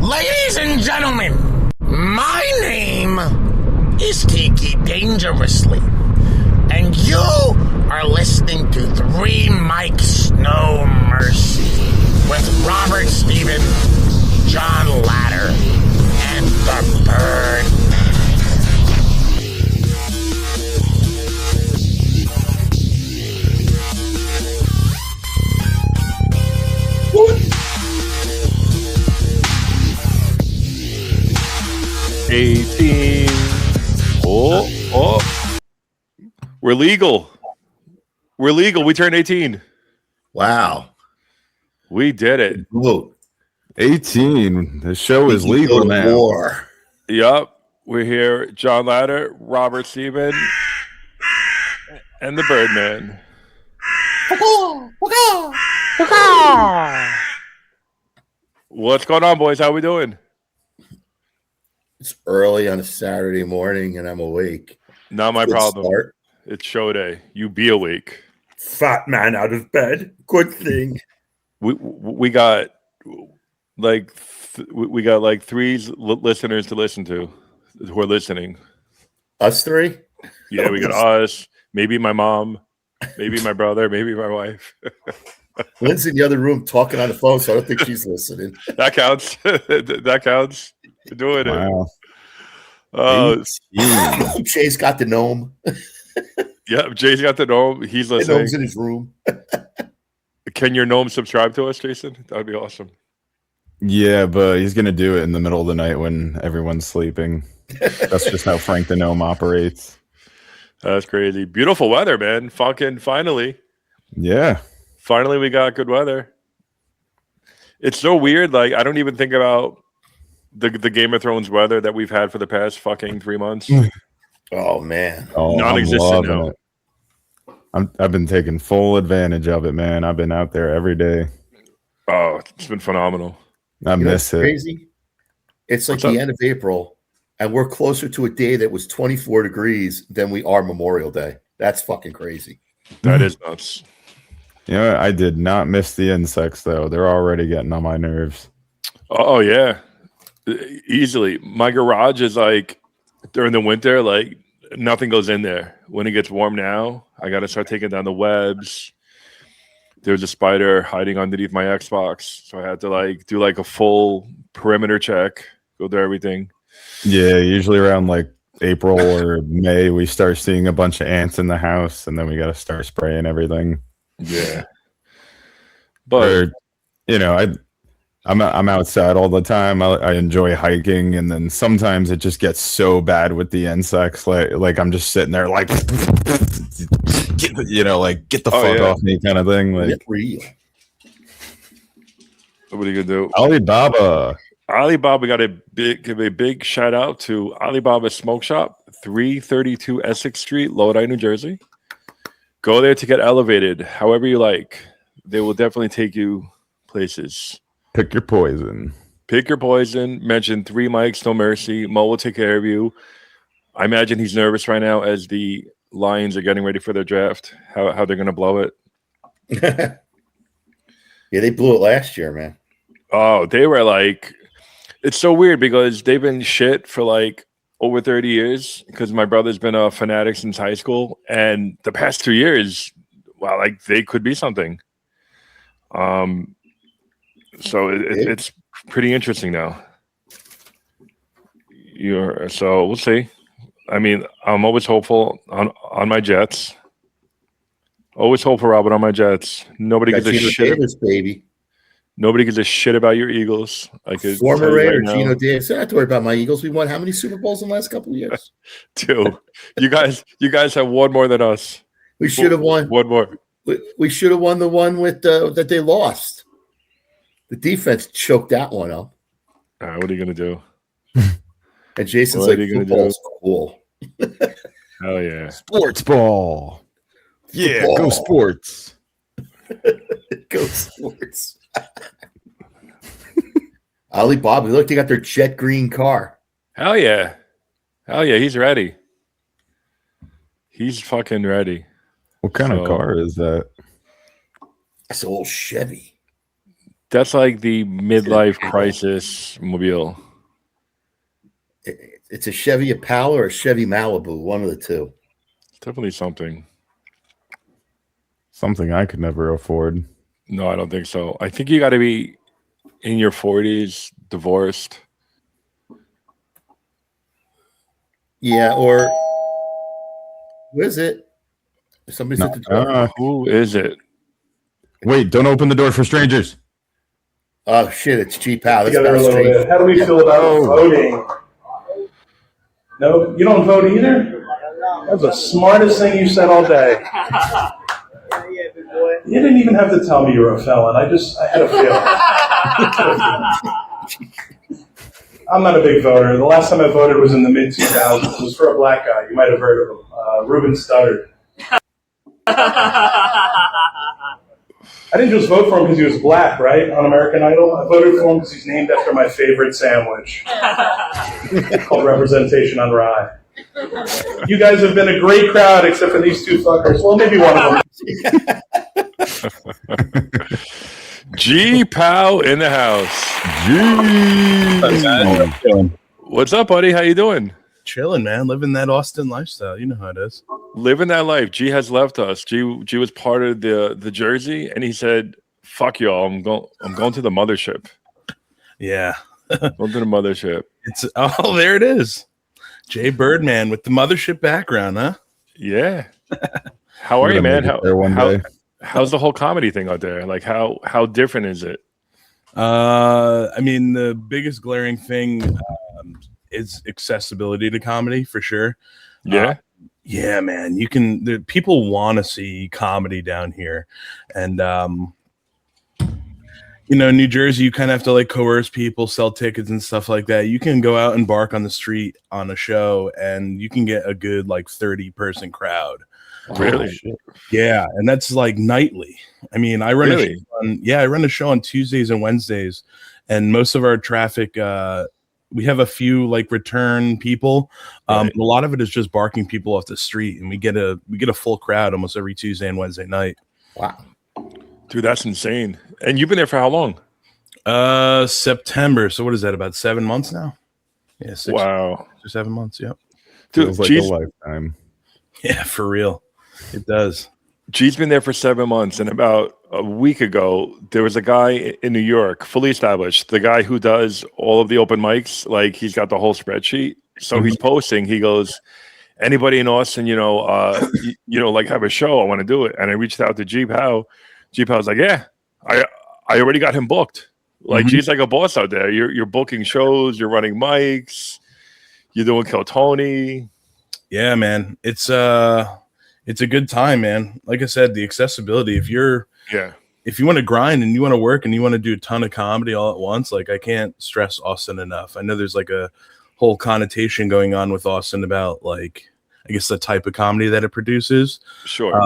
Ladies and gentlemen, my name is Tiki Dangerously, and you are listening to Three Mics No Mercy with Robert Steven, John Latter, and the Birdman. 18. Oh. We're legal. We turned 18. Wow. We did it. Vote. 18. The show is legal now. War. Yup. We're here. John Latter, Robert Steven, and the Birdman. What's going on, boys? How we doing? It's early on a Saturday morning, and I'm awake. Not my Good problem. start. It's show day. You be awake. Fat man out of bed. Good thing. We got like three listeners to listen to who are listening. Us three? Yeah, we got us. Maybe my mom. Maybe my brother. Maybe my wife. Lynn's in the other room talking on the phone, so I don't think she's listening. That counts. That counts. We're doing Wow. it. Jay's got the gnome. Yeah, Jay's got the gnome. He's The listening. gnome's in his room. Can your gnome subscribe to us, Jason? That would be awesome. Yeah, but he's going to do it in the middle of the night when everyone's sleeping. That's just how Frank the Gnome operates. That's crazy. Beautiful weather, man. Fucking finally. Yeah. Finally, we got good weather. It's so weird. Like, I don't even think about the Game of Thrones weather that we've had for the past fucking 3 months. Oh, man. Oh, Non-existent I'm loving it. I've been taking full advantage of it, man. I've been out there every day. Oh, it's been phenomenal. I miss it. Crazy. It's like the end of April, and we're closer to a day that was 24 degrees than we are Memorial Day. That's fucking crazy. That is nuts. Yeah, I did not miss the insects, though. They're already getting on my nerves. Oh, yeah. Easily. My garage is like, during the winter, like, nothing goes in there. When it gets warm now, I got to start taking down the webs. There's a spider hiding underneath my Xbox, so I had to like do like a full perimeter check, go through everything. Yeah, usually around like April or May, we start seeing a bunch of ants in the house, and then we got to start spraying everything. Yeah, but I'm outside all the time. I enjoy hiking, and then sometimes it just gets so bad with the insects. Like I'm just sitting there, like, get the fuck off me, kind of thing. Like, real. What are you gonna do? Alibaba got give a big shout out to Alibaba Smoke Shop, 332 Essex Street, Lodi, New Jersey. Go there to get elevated, however you like. They will definitely take you places. Pick your poison. Mention 3 Mics No Mercy. Mo will take care of you. I imagine he's nervous right now as the Lions are getting ready for their draft. How they're gonna blow it. Yeah, they blew it last year, man. Oh, they were like, it's so weird because they've been shit for like over 30 years because my brother's been a fanatic since high school, and the past 2 years, wow, like they could be something. So it's pretty interesting now. So we'll see. I mean, I'm always hopeful on my Jets. Always hopeful, Robert, on my Jets. Nobody gives a shit. Davis, baby. Nobody gives a shit about your Eagles. Former Raider Geno Davis. I don't have to worry about my Eagles. We won how many Super Bowls in the last couple of years? 2. You guys have one more than us. We should have won. One more. We should have won the one with that they lost. The defense choked that one up. All right, what are you gonna do? And Jason's like, football's cool. Hell yeah. Sports ball. Yeah, Football. Go sports. Go sports. Alibaba, look, they got their jet green car. Hell yeah. He's ready. He's fucking ready. What kind of car is that? That's an old Chevy. That's like the midlife crisis mobile. It's a Chevy Impala or a Chevy Malibu, one of the two. It's definitely something. Something I could never afford. No, I don't think so. I think you got to be in your 40s, divorced. Yeah, or who is it? Somebody's at the door. Who is it? Wait, don't open the door for strangers. Oh shit, it's G Pow. How do we feel about voting? No, you don't vote either? That's the smartest thing you said all day. You didn't even have to tell me you were a felon. I had a feeling. I'm not a big voter. The last time I voted was in the mid-2000s. It was for a black guy. You might have heard of him. Ruben Studdard. I didn't just vote for him because he was black, right? On American Idol. I voted for him because he's named after my favorite sandwich. Called Representation on Rye. You guys have been a great crowd except for these two fuckers. Well, maybe one of them. G Pow in the house. G. What's up, buddy? How you doing? Chilling, man. Living that Austin lifestyle. You know how it is. Living that life. G has left us. G was part of the Jersey, and he said, "Fuck y'all. I'm going to the mothership." Yeah. Going to the mothership. There it is. Jay Birdman with the mothership background, huh? Yeah. How are you, man? How's the whole comedy thing out there? Like, how different is it? I mean, the biggest glaring thing is accessibility to comedy for sure. Yeah. Yeah, man. People want to see comedy down here. And, New Jersey, you kind of have to like coerce people, sell tickets and stuff like that. You can go out and bark on the street on a show and you can get a good like 30-person crowd. Really? Yeah, and that's like nightly. I mean, I run a show on Tuesdays and Wednesdays, and most of our traffic, we have a few like return people. Right. A lot of it is just barking people off the street, and we get a full crowd almost every Tuesday and Wednesday night. Wow, dude, that's insane. And you've been there for how long? September. So what is that? About 7 months now? Yeah, 6 or 7 months. Yep. Dude, feels like a lifetime. Yeah, for real. It does. G's been there for 7 months, and about a week ago, there was a guy in New York, fully established, the guy who does all of the open mics, like he's got the whole spreadsheet. So he's posting, he goes, anybody in Austin, like have a show, I want to do it. And I reached out to G Pow. G Pow's like, yeah, I already got him booked. Like G's like a boss out there. You're booking shows, you're running mics, you're doing Kill Tony. Yeah, man. It's a good time, man. Like I said, the accessibility. If you want to grind and you want to work and you want to do a ton of comedy all at once, like I can't stress Austin enough. I know there's like a whole connotation going on with Austin about like, I guess the type of comedy that it produces. Sure.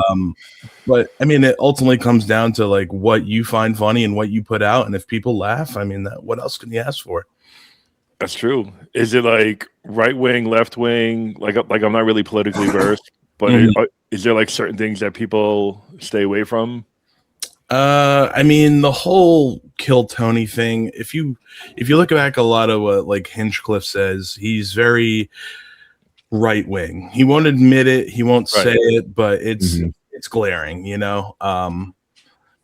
But I mean, it ultimately comes down to like what you find funny and what you put out. And if people laugh, I mean, what else can you ask for? That's true. Is it like right wing, left wing? Like I'm not really politically versed, but is there like certain things that people stay away from? I mean, the whole Kill Tony thing. If you look back a lot of what like Hinchcliffe says, he's very right wing. He won't admit it. He won't say it, but it's glaring,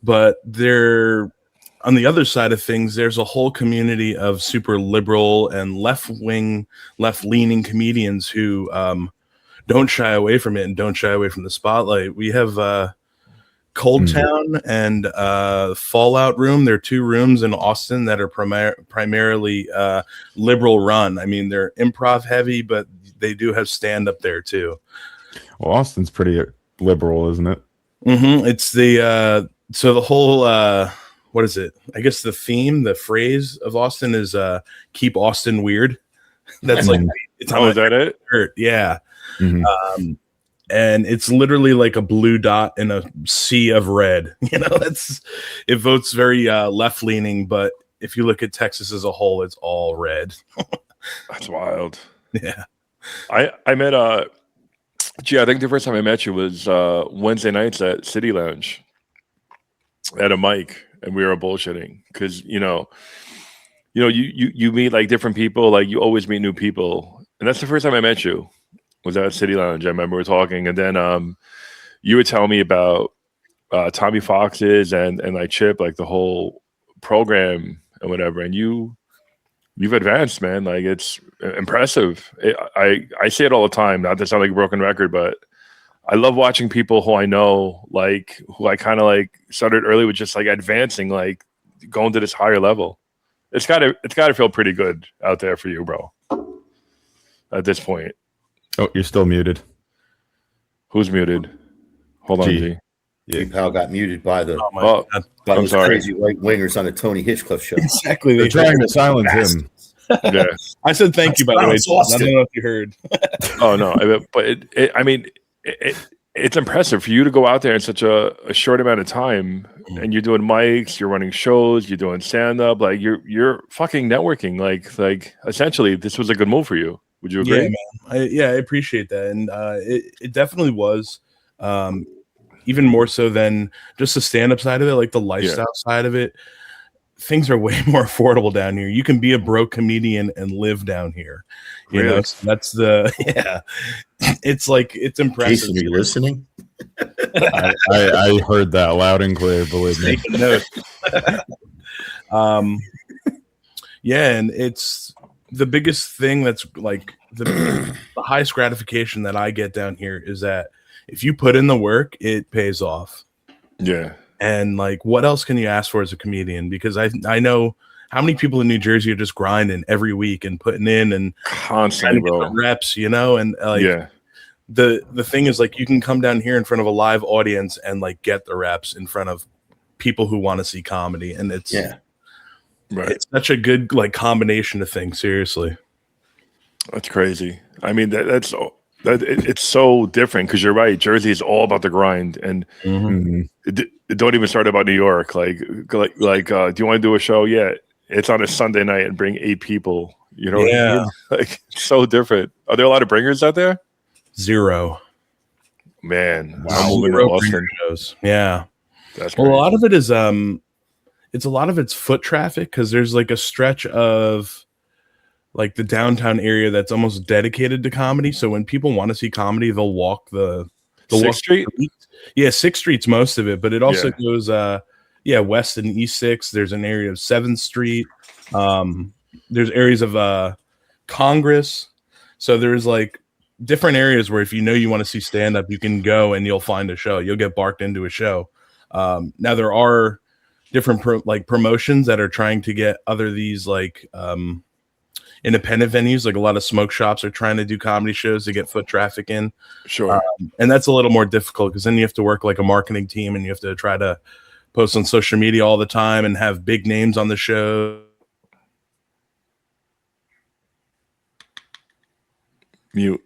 But there, on the other side of things, there's a whole community of super liberal and left-leaning comedians who don't shy away from it and don't shy away from the spotlight. We have Cold Town and Fallout Room. There are two rooms in Austin that are primarily liberal run. I mean, they're improv heavy, but they do have stand-up there too. Well, Austin's pretty liberal, isn't it? It's the so the whole what is it? I guess the phrase of Austin is keep Austin weird. That's like it's is that it? Shirt. Yeah. And it's literally like a blue dot in a sea of red. It votes very left leaning, but if you look at Texas as a whole, it's all red. That's wild. Yeah. I met I think the first time I met you was Wednesday nights at City Lounge at a mic. and we were bullshitting because you meet like different people, like you always meet new people, and that's the first time I met you. Was at City Lounge. I remember we were talking, and then you were telling me about Tommy Fox's and like Chip, like the whole program and whatever, and you've advanced, man. Like it's impressive. I say it all the time, not to sound like a broken record, but I love watching people who I know, like who I kind of like started early with, just like advancing, like going to this higher level. It's gotta feel pretty good out there for you, bro. At this point. Oh, you're still muted. Who's muted? Hold on, G. G Pow got muted by the I'm those sorry. crazy right wingers on the Tony Hitchcliff show. Exactly. They're trying to silence him. Yeah. I said thank you, by the way. That's I don't know if you heard. Oh no, but it's impressive for you to go out there in such a short amount of time, and you're doing mics, you're running shows, you're doing stand up, like you're fucking networking. Like essentially, this was a good move for you. Would you agree? Yeah, man. I appreciate that, and it definitely was. Even more so than just the stand up side of it, like the lifestyle side of it. Things are way more affordable down here. You can be a broke comedian and live down here. You know, so that's it's like, it's impressive. Jason, are you listening? I heard that loud and clear, believe me. Take a note. Yeah, and it's the biggest thing that's like the highest gratification that I get down here is that if you put in the work, it pays off. Yeah. And like, what else can you ask for as a comedian? Because I know how many people in New Jersey are just grinding every week and putting in and constantly, bro. Reps, and like the thing is, like, you can come down here in front of a live audience and like get the reps in front of people who want to see comedy, and it's it's such a good like combination of things. Seriously, that's crazy. I mean, it's so different because you're right. Jersey is all about the grind, and don't even start about New York. Like, do you want to do a show? Yeah, it's on a Sunday night and bring 8 people. You know, what I mean? Like, it's so different. Are there a lot of bringers out there? 0. Man, wow. I'm moving to Boston. Shows. Yeah, that's crazy. Well, a lot of it is it's foot traffic because there's like a stretch of like the downtown area that's almost dedicated to comedy. So when people want to see comedy, they'll walk the 6th Street. Yeah, 6th Street's most of it, but it also goes west and east 6th. There's an area of 7th Street. There's areas of Congress. So there's like different areas where if you know you want to see stand up, you can go and you'll find a show. You'll get barked into a show. Now there are different promotions that are trying to get these independent venues, like a lot of smoke shops are trying to do comedy shows to get foot traffic in. Sure. And that's a little more difficult because then you have to work like a marketing team and you have to try to post on social media all the time and have big names on the show. Mute.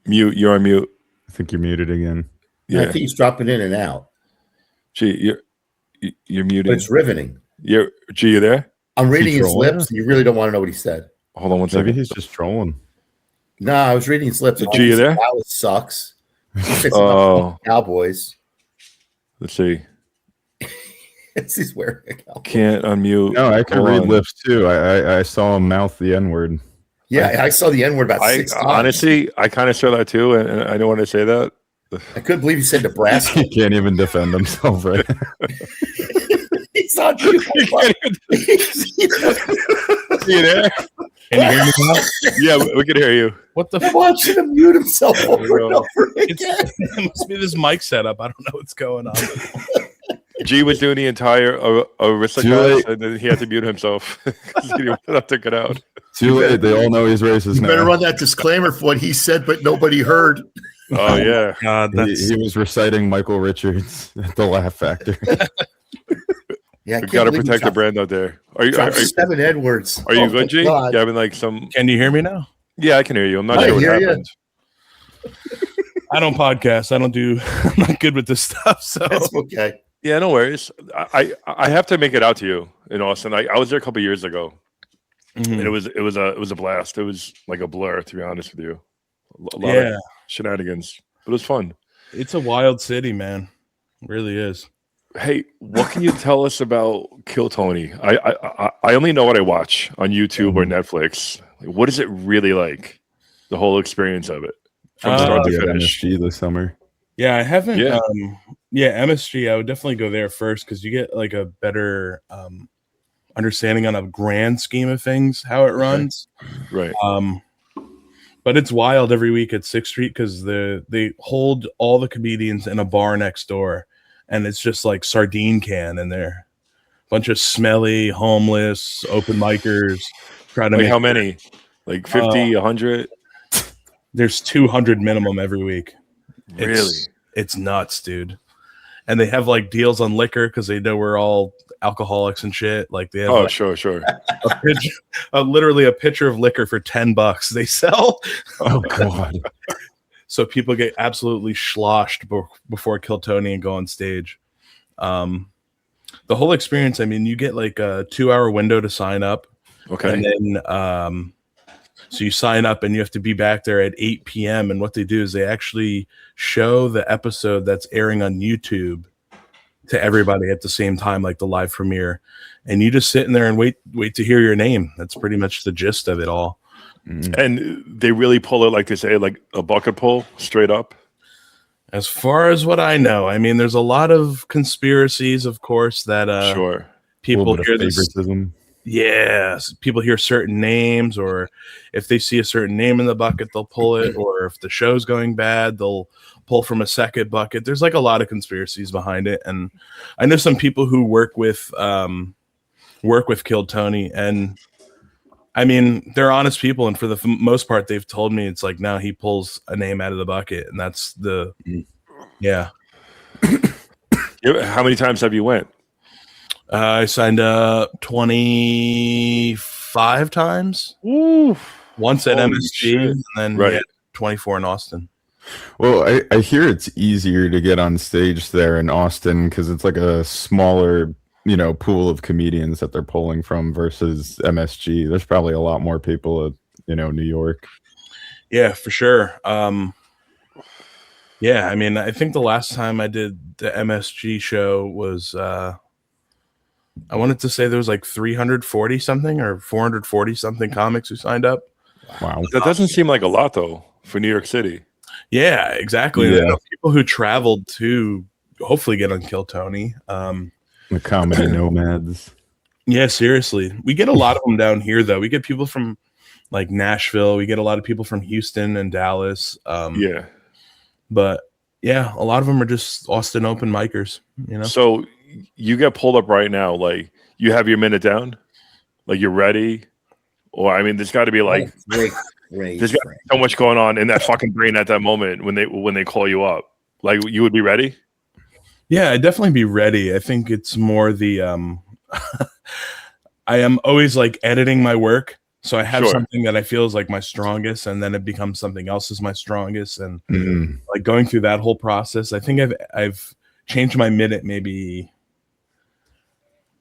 You're on mute. I think you're muted again. Yeah, I think he's dropping in and out. Gee, you're muted. But it's riveting. You there? I'm reading his lips. And you really don't want to know what he said. Hold on one second. Maybe he's just trolling. No, I was reading his lips. G, you there? Dallas sucks. Cowboys. Let's see. He's wearing a cowboy. Can't unmute. No, I can read lips too. I saw him mouth the N-word. Yeah, I saw the N-word about 6 times. Honestly, I kind of saw that too, and I don't want to say that. I couldn't believe he said Nebraska. He can't even defend himself, right? He's on mute. You there? Can you hear me now? Yeah, we can hear you. What the fuck? Watching him mute himself over and over again. It must be this mic setup. I don't know what's going on. G was doing the entire Aristocrats, and then he had to mute himself because he didn't take it out. Too late. They all know he's racist now. Better run that disclaimer for what he said, but nobody heard. Oh yeah, God, he was reciting Michael Richards at the Laugh Factory. Yeah, we got to protect the brand out there. Are you 7 Edwards? Are you good, G? You having like some? Can you hear me now? Yeah, I can hear you. I'm not sure what happened. I don't podcast. I'm not good with this stuff. So that's okay. Yeah, no worries. I have to make it out to you in Austin. I was there a couple years ago, and it was a blast. It was like a blur, to be honest with you. A lot of shenanigans, but it was fun. It's a wild city, man. It really is. Hey, what can you tell us about Kill Tony? I only know what I watch on YouTube or Netflix. Like, what is it really like? The whole experience of it from start to Be at finish. MSG this summer. Yeah, I haven't. Yeah. MSG. I would definitely go there first because you get like a better understanding on a grand scheme of things how it runs. Right. But it's wild every week at 6th Street because they hold all the comedians in a bar next door, and it's just like sardine can in there. Bunch of smelly, homeless, open micers trying to Like make how many? Like 50, 100? There's 200 minimum every week. Really? It's nuts, dude. And they have like deals on liquor because they know we're all alcoholics and shit. Like they have Oh, sure. literally a pitcher of liquor for $10 they sell. Oh god. So people get absolutely sloshed before Kill Tony and go on stage. The whole experience, I mean, you get like a 2-hour window to sign up. Okay. And then so you sign up and you have to be back there at 8 p.m. And what they do is they actually show the episode that's airing on YouTube to everybody at the same time, like the live premiere. And you just sit in there and wait to hear your name. That's pretty much the gist of it all. And they really pull it, like they say, like a bucket pull straight up. As far as what I know, I mean, there's a lot of conspiracies, of course, that Sure. people hear this. Favoritism. Yes, people hear certain names, or if they see a certain name in the bucket, they'll pull it, or if the show's going bad, they'll pull from a second bucket. There's like a lot of conspiracies behind it, and I know some people who work with Killed Tony, and I mean they're honest people, and for the most part, they've told me it's like, no, he pulls a name out of the bucket, and that's the yeah. How many times have you went? I signed up 25 times. Ooh. Once at Holy MSG, shit. and then Right. 24 in Austin. Well, I hear it's easier to get on stage there in Austin because it's like a smaller, pool of comedians that they're pulling from versus MSG. There's probably a lot more people at, New York. Yeah, for sure. Yeah, I mean, I think the last time I did the MSG show was I wanted to say there was like 340 something or 440 something comics who signed up. Wow. That doesn't seem like a lot, though, for New York City. Yeah, exactly. Yeah. I know people who traveled to hopefully get on Kill Tony. The comedy nomads. Yeah, seriously. We get a lot of them down here, though. We get people from like Nashville. We get a lot of people from Houston and Dallas. Yeah. But yeah, a lot of them are just Austin open micers, So you get pulled up right now, like you have your minute down, like you're ready, or I mean, there's got to be like Great. there's got to be so much going on in that fucking brain at that moment when they call you up. Like you would be ready. Yeah, I'd definitely be ready. I think it's more the I am always like editing my work. So I have something that I feel is like my strongest, and then it becomes something else is my strongest. And like going through that whole process, I think I've changed my minute maybe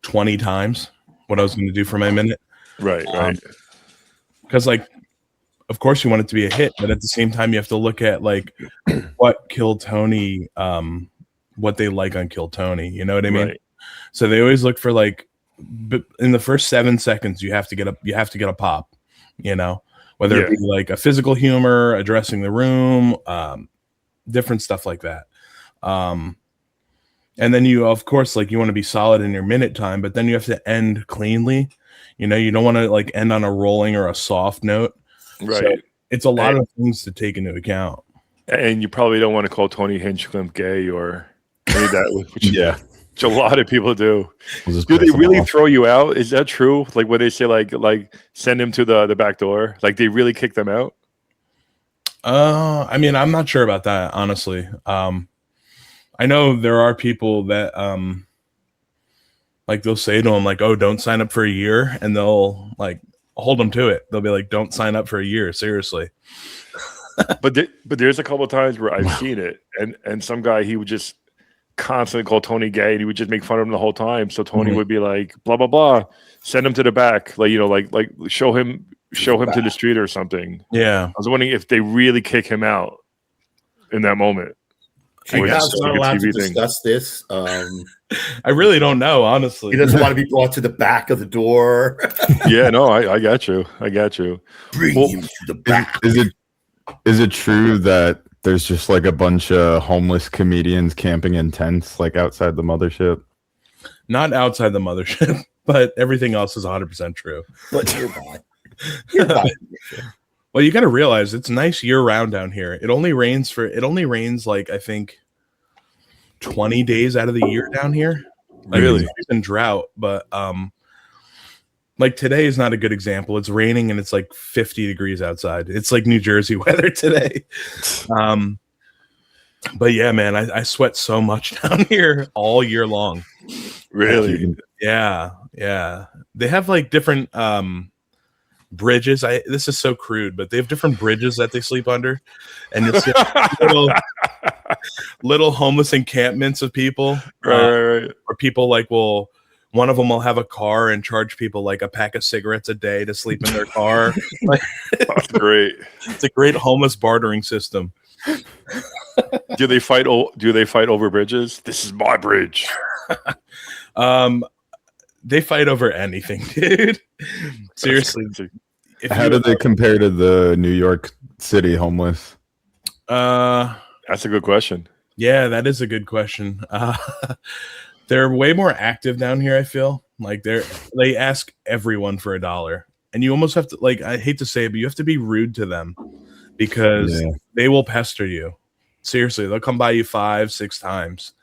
20 times what I was going to do for my minute. Right. Because like, of course you want it to be a hit, but at the same time you have to look at like what Kill Tony, what they like on Kill Tony. You know what I mean? Right. So they always look for like, but in the first 7 seconds you have to get a pop, whether it be like a physical humor, addressing the room, different stuff like that. And then you, of course, like you want to be solid in your minute time, but then you have to end cleanly. You don't want to like end on a rolling or a soft note. Right. So it's a lot of things to take into account. And you probably don't want to call Tony Hinchcliffe gay or any of that, which a lot of people do. Do they really throw you out? Is that true? Like when they say like send him to the back door, like they really kick them out? I mean, I'm not sure about that, honestly. I know there are people that like they'll say to them like, oh, don't sign up for a year, and they'll like hold them to it. They'll be like, don't sign up for a year, seriously. but there's a couple of times where I've seen it, and some guy, he would just constantly call Tony gay, and he would just make fun of him the whole time. So Tony would be like, blah blah blah, send him to the back, like like show him to the street or something. Yeah, I was wondering if they really kick him out in that moment. G Or Pow's just not like a allowed to TV thing. discuss this. I really don't know, honestly. He doesn't want to be brought to the back of the door. Yeah, no, I got you. I got you. Bring Well, him to the back. Is it true that there's just like a bunch of homeless comedians camping in tents like outside the mothership? Not outside the mothership, but everything else is 100% true. But nearby. Nearby. Well, you got to realize it's nice year round down here. It only rains like I think 20 days out of the year down here. Like, Really? it's in drought, but like today is not a good example. It's raining and it's like 50 degrees outside. It's like New Jersey weather today. But yeah, man, I sweat so much down here all year long. Really? Yeah. They have like different bridges. This is so crude, but they have different bridges that they sleep under, and you'll see little homeless encampments of people. Right. Or people like one of them will have a car and charge people like a pack of cigarettes a day to sleep in their car. Like, That's great. it's a great homeless bartering system. Do they fight over bridges? This is my bridge. They fight over anything, dude. Seriously. How do they compare to the New York City homeless? That's a good question. Yeah, that is a good question. They're way more active down here, I feel. Like they ask everyone for $1. And you almost have to, like, I hate to say it, but you have to be rude to them because they will pester you. Seriously, they'll come by you 5-6 times.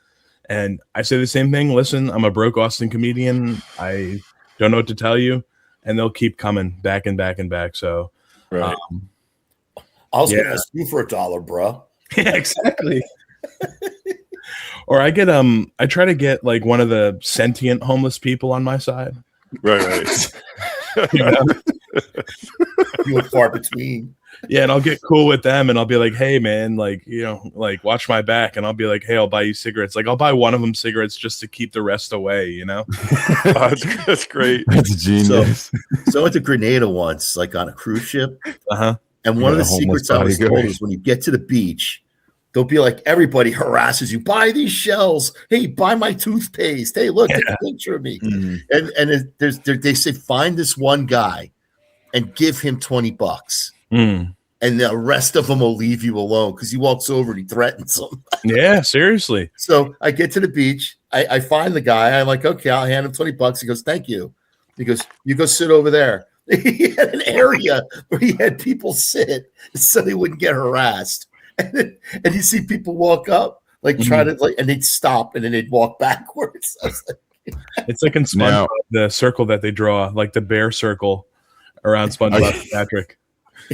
And I say the same thing. Listen, I'm a broke Austin comedian. I don't know what to tell you. And they'll keep coming back and back and back. So, Right. I was going to ask you for $1, bro. Yeah, exactly. Or I try to get like one of the sentient homeless people on my side. Right. You know? You and far between. Yeah, and I'll get cool with them and I'll be like, hey man, like, you know, like watch my back, and I'll be like, hey, I'll buy you cigarettes. Like I'll buy one of them cigarettes just to keep the rest away, you know? That's great. That's genius. So I went to Grenada once, like on a cruise ship. Uh-huh. And one of the homeless secrets I was told bodyguard. is when you get to the beach, they'll be like, everybody harasses you. Buy these shells. Hey, buy my toothpaste. Hey, look, take a picture of me. Mhm. And they say, find this one guy and give him $20. And the rest of them will leave you alone because he walks over and he threatens them. Yeah, seriously. So I get to the beach. I find the guy. I'm like, okay, I'll hand him $20. He goes, thank you. He goes, you go sit over there. He had an area where he had people sit so they wouldn't get harassed. And you see people walk up, like try to like, and they'd stop and then they'd walk backwards. I was like, It's like in SpongeBob, the circle that they draw, like the bear circle around SpongeBob and Patrick.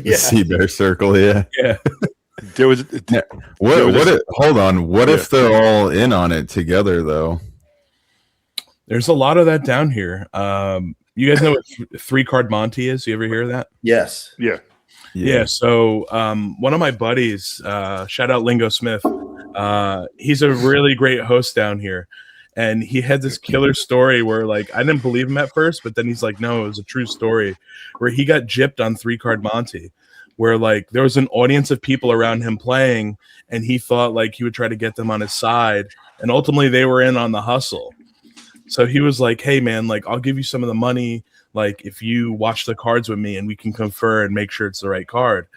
yeah. Sea bear circle, yeah. Yeah. There was Hold on. What if they're all in on it together though? There's a lot of that down here. You guys know what 3-card Monty is? You ever hear of that? Yes. Yeah. So one of my buddies, shout out Lingo Smith, he's a really great host down here. And he had this killer story where, like, I didn't believe him at first, but then he's like, no, it was a true story, where he got gypped on 3-card Monty, where, like, there was an audience of people around him playing, and he thought, like, he would try to get them on his side, and ultimately they were in on the hustle. So he was like, hey, man, like, I'll give you some of the money, like, if you watch the cards with me and we can confer and make sure it's the right card.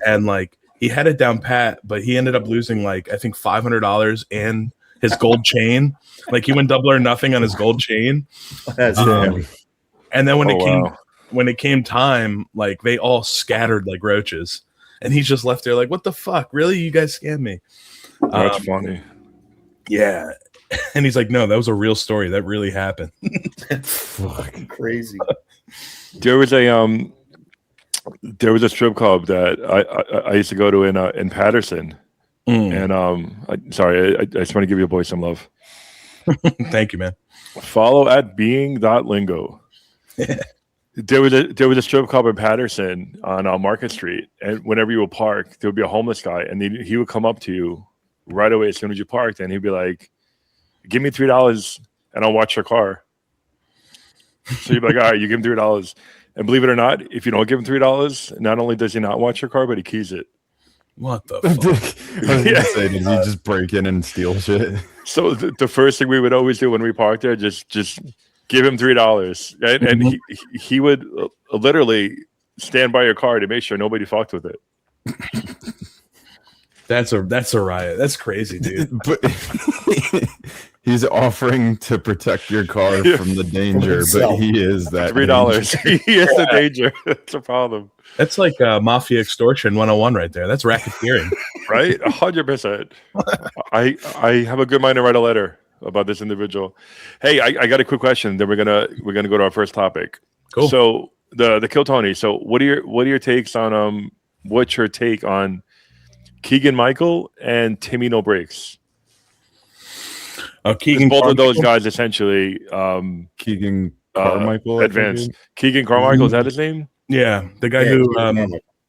And, like, he had it down pat, but he ended up losing, like, I think $500 and his gold chain. Like, he went double or nothing on his gold chain. That's And then when it came time, like, they all scattered like roaches. And he's just left there like, what the fuck? Really? You guys scammed me. That's funny. Yeah. And he's like, no, that was a real story. That really happened. fucking crazy. There was a strip club that I used to go to in Patterson. And I just want to give your boy some love. Thank you, man. Follow at being.lingo. There was a strip club in Patterson on Market Street, and whenever you would park, there would be a homeless guy, and he would come up to you right away as soon as you parked, and he'd be like, "Give me $3, and I'll watch your car." So you'd be like, "All right, you give him $3," and believe it or not, if you don't give him $3, not only does he not watch your car, but he keys it. What the I fuck? was gonna say, did he just break in and steal shit? So the first thing we would always do when we parked there, just give him $3, right? And he would literally stand by your car to make sure nobody fucked with it. That's a riot. That's crazy, dude. But he's offering to protect your car from the danger, but he is that $3. He is the danger. That's a problem. That's like mafia extortion 101 right there. That's racketeering. Right? 100%. I have a good mind to write a letter about this individual. Hey, I got a quick question. Then we're gonna go to our first topic. Cool. So the Kill Tony. So what are your takes on what's your take on Keegan Michael and Timmy No Breaks? Keegan both Carmichael? of those guys essentially Keegan Carmichael. advanced. Keegan Carmichael, is that his name? Yeah, the guy who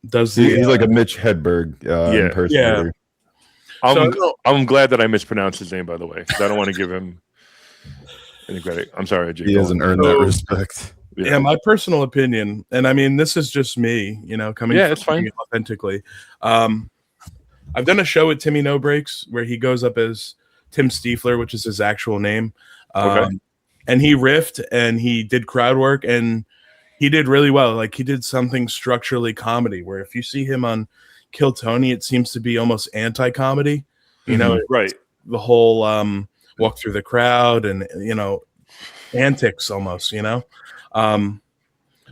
does the. He's like a Mitch Hedberg impersonator. I'm glad that I mispronounced his name, by the way, because I don't want to give him any credit. I'm sorry, Jake. He hasn't earned that respect. Yeah, my personal opinion, and I mean, this is just me, coming. Yeah, it's fine. Authentically. I've done a show with Timmy No Breaks where he goes up as Tim Stiefler, which is his actual name. And he riffed and he did crowd work and he did really well. Like he did something structurally comedy where if you see him on Kill Tony, it seems to be almost anti-comedy, right. The whole walk through the crowd and, antics almost,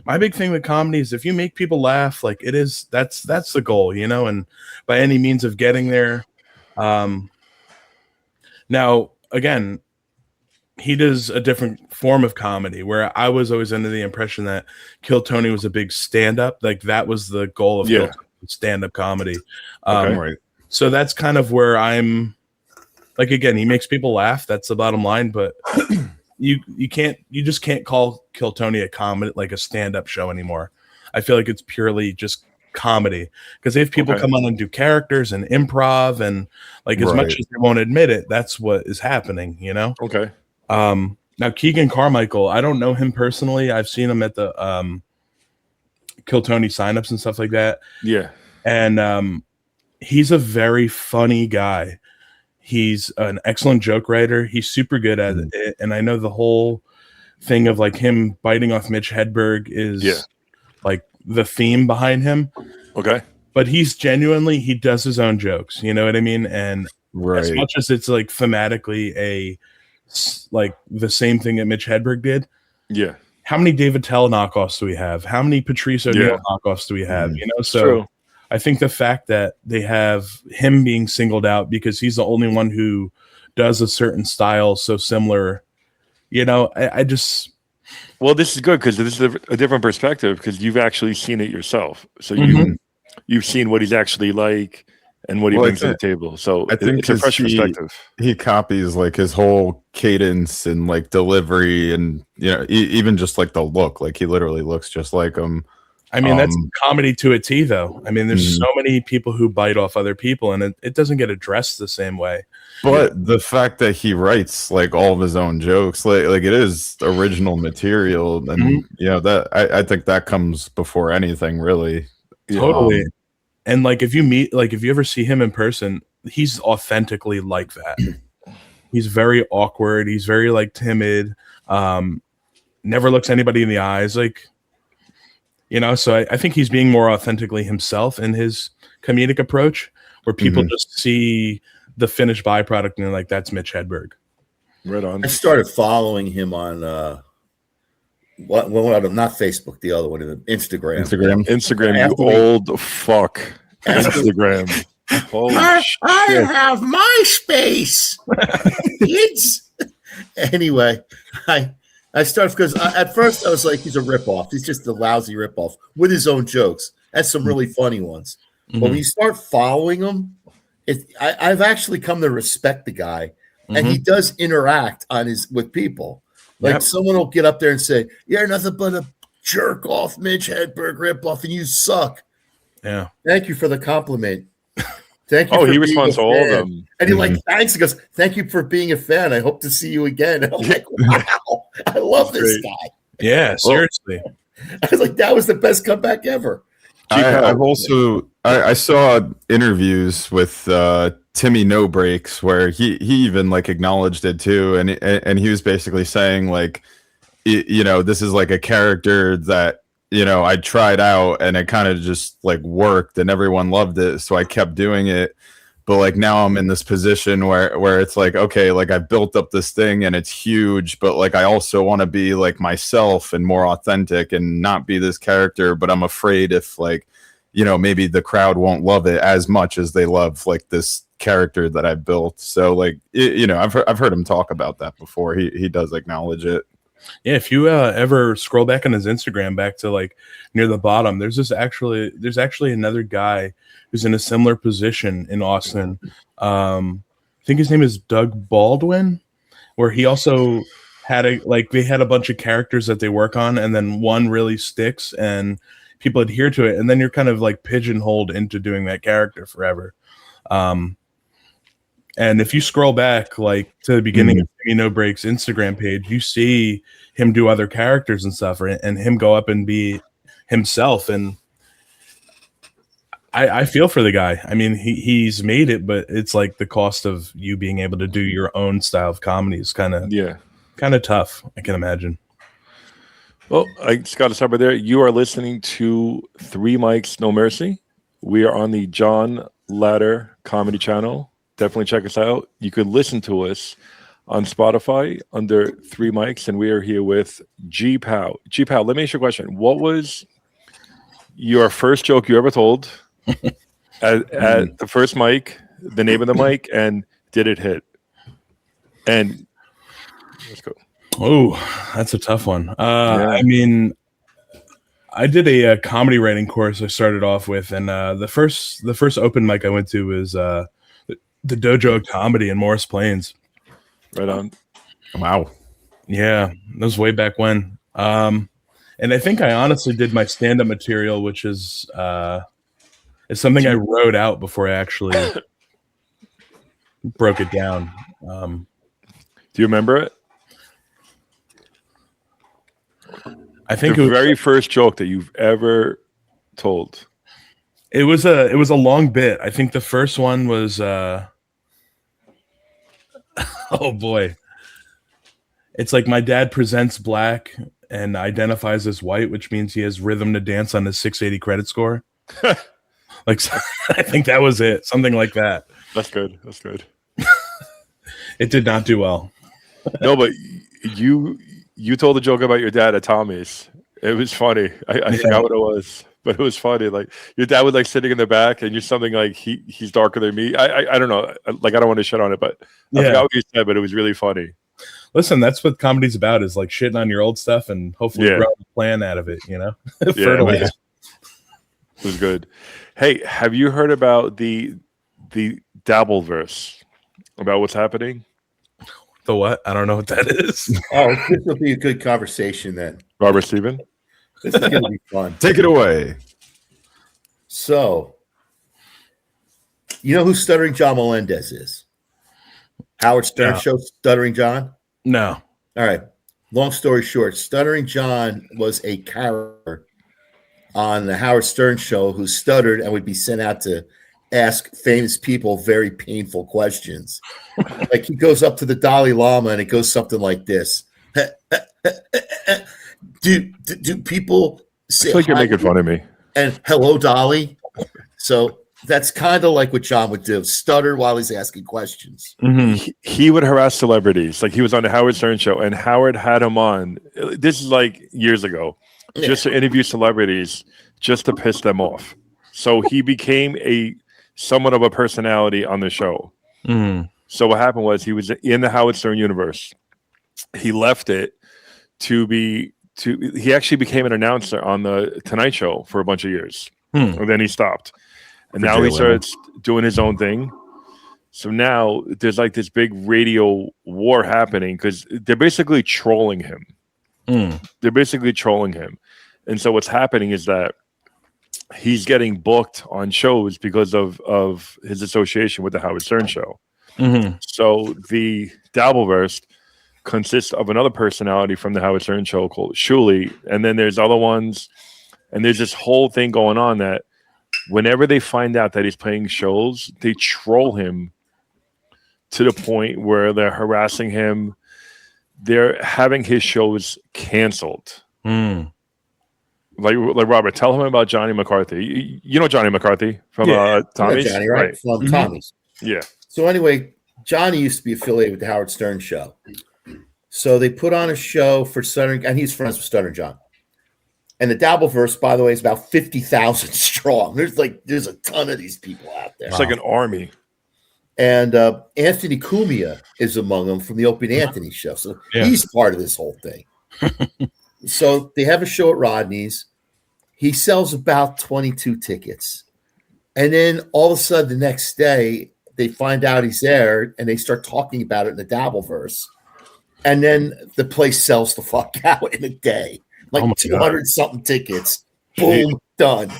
my big thing with comedy is if you make people laugh, like that's the goal, and by any means of getting there. Now, again, he does a different form of comedy where I was always under the impression that Kill Tony was a big stand-up. Like that was the goal of Kill Tony, stand-up comedy. Right. So that's kind of where I'm like, again, he makes people laugh. That's the bottom line, but you just can't call Kill Tony a comedy, like a stand-up show anymore. I feel like it's purely just comedy because if people come on and do characters and improv and like as much as they won't admit it, that's what is happening, Okay. Now Keegan Carmichael, I don't know him personally. I've seen him at the Kill Tony signups and stuff like that. Yeah. And he's a very funny guy. He's an excellent joke writer. He's super good at it. And I know the whole thing of like him biting off Mitch Hedberg is like the theme behind him. Okay. But he does his own jokes. You know what I mean? And as much as it's like thematically like the same thing that Mitch Hedberg did. Yeah. How many David Tell knockoffs do we have? How many Patrice O'Neill knockoffs do we have? So true. I think the fact that they have him being singled out because he's the only one who does a certain style so similar, I just. Well, this is good because this is a different perspective because you've actually seen it yourself. So you've seen what he's actually like and what he brings to the table. So I think it's a fresh perspective. He copies like his whole cadence and like delivery and even just like the look. Like he literally looks just like him. I mean, that's comedy to a T, though. I mean, there's so many people who bite off other people, and it doesn't get addressed the same way. But the fact that he writes like all of his own jokes, like it is original material, and that I think that comes before anything, really. Totally. And like if you ever see him in person, he's authentically like that. He's very awkward. He's very like timid. Never looks anybody in the eyes. Like. So I think he's being more authentically himself in his comedic approach, where people just see the finished byproduct and they're like, "That's Mitch Hedberg." Right on. I started following him on not Facebook, the other one, Instagram. Instagram, you old fuck. Instagram. I have MySpace. Kids. Anyway, I started because at first I was like, he's a ripoff. He's just a lousy ripoff with his own jokes. That's some really funny ones. But when you start following him, I've actually come to respect the guy, and he does interact with people. Like someone will get up there and say, "You're nothing but a jerk off, Mitch Hedberg ripoff, and you suck." Yeah. Thank you for the compliment. Thank you. Oh, he responds to all of them. And he thanks. He goes, "Thank you for being a fan. I hope to see you again." And I'm like, wow, I love this guy. Yeah, seriously. I was like, that was the best comeback ever. I've also I saw interviews with Timmy No Breaks where he even like acknowledged it too, and he was basically saying like, this is like a character that I tried out and it kind of just like worked and everyone loved it, so I kept doing it. But like now I'm in this position where it's like, okay, like I built up this thing and it's huge, but like I also want to be like myself and more authentic and not be this character. But I'm afraid if like, maybe the crowd won't love it as much as they love like this character that I built. So like, I've heard him talk about that before. He does acknowledge it. Yeah, if you ever scroll back on his Instagram back to like near the bottom, there's actually another guy who's in a similar position in Austin. I think his name is Doug Baldwin, where he also they had a bunch of characters that they work on, and then one really sticks and people adhere to it, and then you're kind of like pigeonholed into doing that character forever. And if you scroll back like to the beginning of No Breaks Instagram page, you see him do other characters and stuff, and him go up and be himself. And I feel for the guy. I mean, he's made it, but it's like the cost of you being able to do your own style of comedy is kind of tough, I can imagine. Well, I just got to stop right there. You are listening to Three Mics, No Mercy. We are on the John Ladder Comedy Channel. Definitely check us out. You could listen to us on Spotify under Three Mics, and we are here with G Pow. G Pow, let me ask you a question. What was your first joke you ever told at the first mic, the name of the mic, and did it hit? And let's go. Oh, that's a tough one. I mean, I did a comedy writing course I started off with, and the first open mic I went to was the Dojo of Comedy in Morris Plains. Right on. Wow. Yeah, that was way back when. And I think I honestly did my stand-up material, which is something I wrote out before I actually broke it down. Do you remember it? I think the very first joke that you've ever told. It was a long bit. I think the first one was oh boy. It's like my dad presents black and identifies as white, which means he has rhythm to dance on his 680 credit score. Like I think that was it. Something like that. That's good. That's good. It did not do well. No, but you told a joke about your dad at Tommy's. It was funny. I forgot what it was, but it was funny. Like your dad was like sitting in the back, and you're something like he's darker than me. I don't know. Like I don't want to shit on it, but I forgot what you said. But it was really funny. Listen, that's what comedy's about: is like shitting on your old stuff and hopefully grow a plan out of it. Fertilize. It was good. Hey, have you heard about the Dabbleverse? About what's happening? The what? I don't know what that is. Oh, this will be a good conversation then. Robert Steven? This is going to be fun. Take it away. So, you know who Stuttering John Melendez is? Howard Stern show Stuttering John? No. All right. Long story short, Stuttering John was a character on the Howard Stern show who stuttered and would be sent out to ask famous people very painful questions. Like he goes up to the Dalai Lama and it goes something like this. Do people say it's like you're making fun of me? And hello, Dolly. So that's kind of like what John would do, stutter while he's asking questions. Mm-hmm. He would harass celebrities. Like he was on the Howard Stern show, and Howard had him on. This is like years ago, just to interview celebrities, just to piss them off. So he became somewhat of a personality on the show. Mm-hmm. So what happened was he was in the Howard Stern universe. He left it he actually became an announcer on the Tonight Show for a bunch of years. And then he stopped. And now he starts doing his own thing. So now there's like this big radio war happening because they're basically trolling him. They're basically trolling him. And so what's happening is that he's getting booked on shows because of his association with the Howard Stern show. Mm-hmm. So the Dabbleverse consists of another personality from the Howard Stern show called Shuli, and then there's other ones, and there's this whole thing going on that whenever they find out that he's playing shows, they troll him to the point where they're harassing him. They're having his shows canceled. Mm. Like Robert, tell him about Johnny McCarthy. You know Johnny McCarthy from Tommy's? Johnny, right? From Tommy's. Yeah. So anyway, Johnny used to be affiliated with the Howard Stern show. So they put on a show for Stuttering, and he's friends with Stuttering John. And the Dabbleverse, by the way, is about 50,000 strong. There's a ton of these people out there. It's like an army. And Anthony Cumia is among them from the Opie and Anthony show. So he's part of this whole thing. So they have a show at Rodney's. He sells about 22 tickets. And then all of a sudden the next day, they find out he's there and they start talking about it in the Dabbleverse. And then the place sells the fuck out in a day. Like 200 something tickets. Boom, done.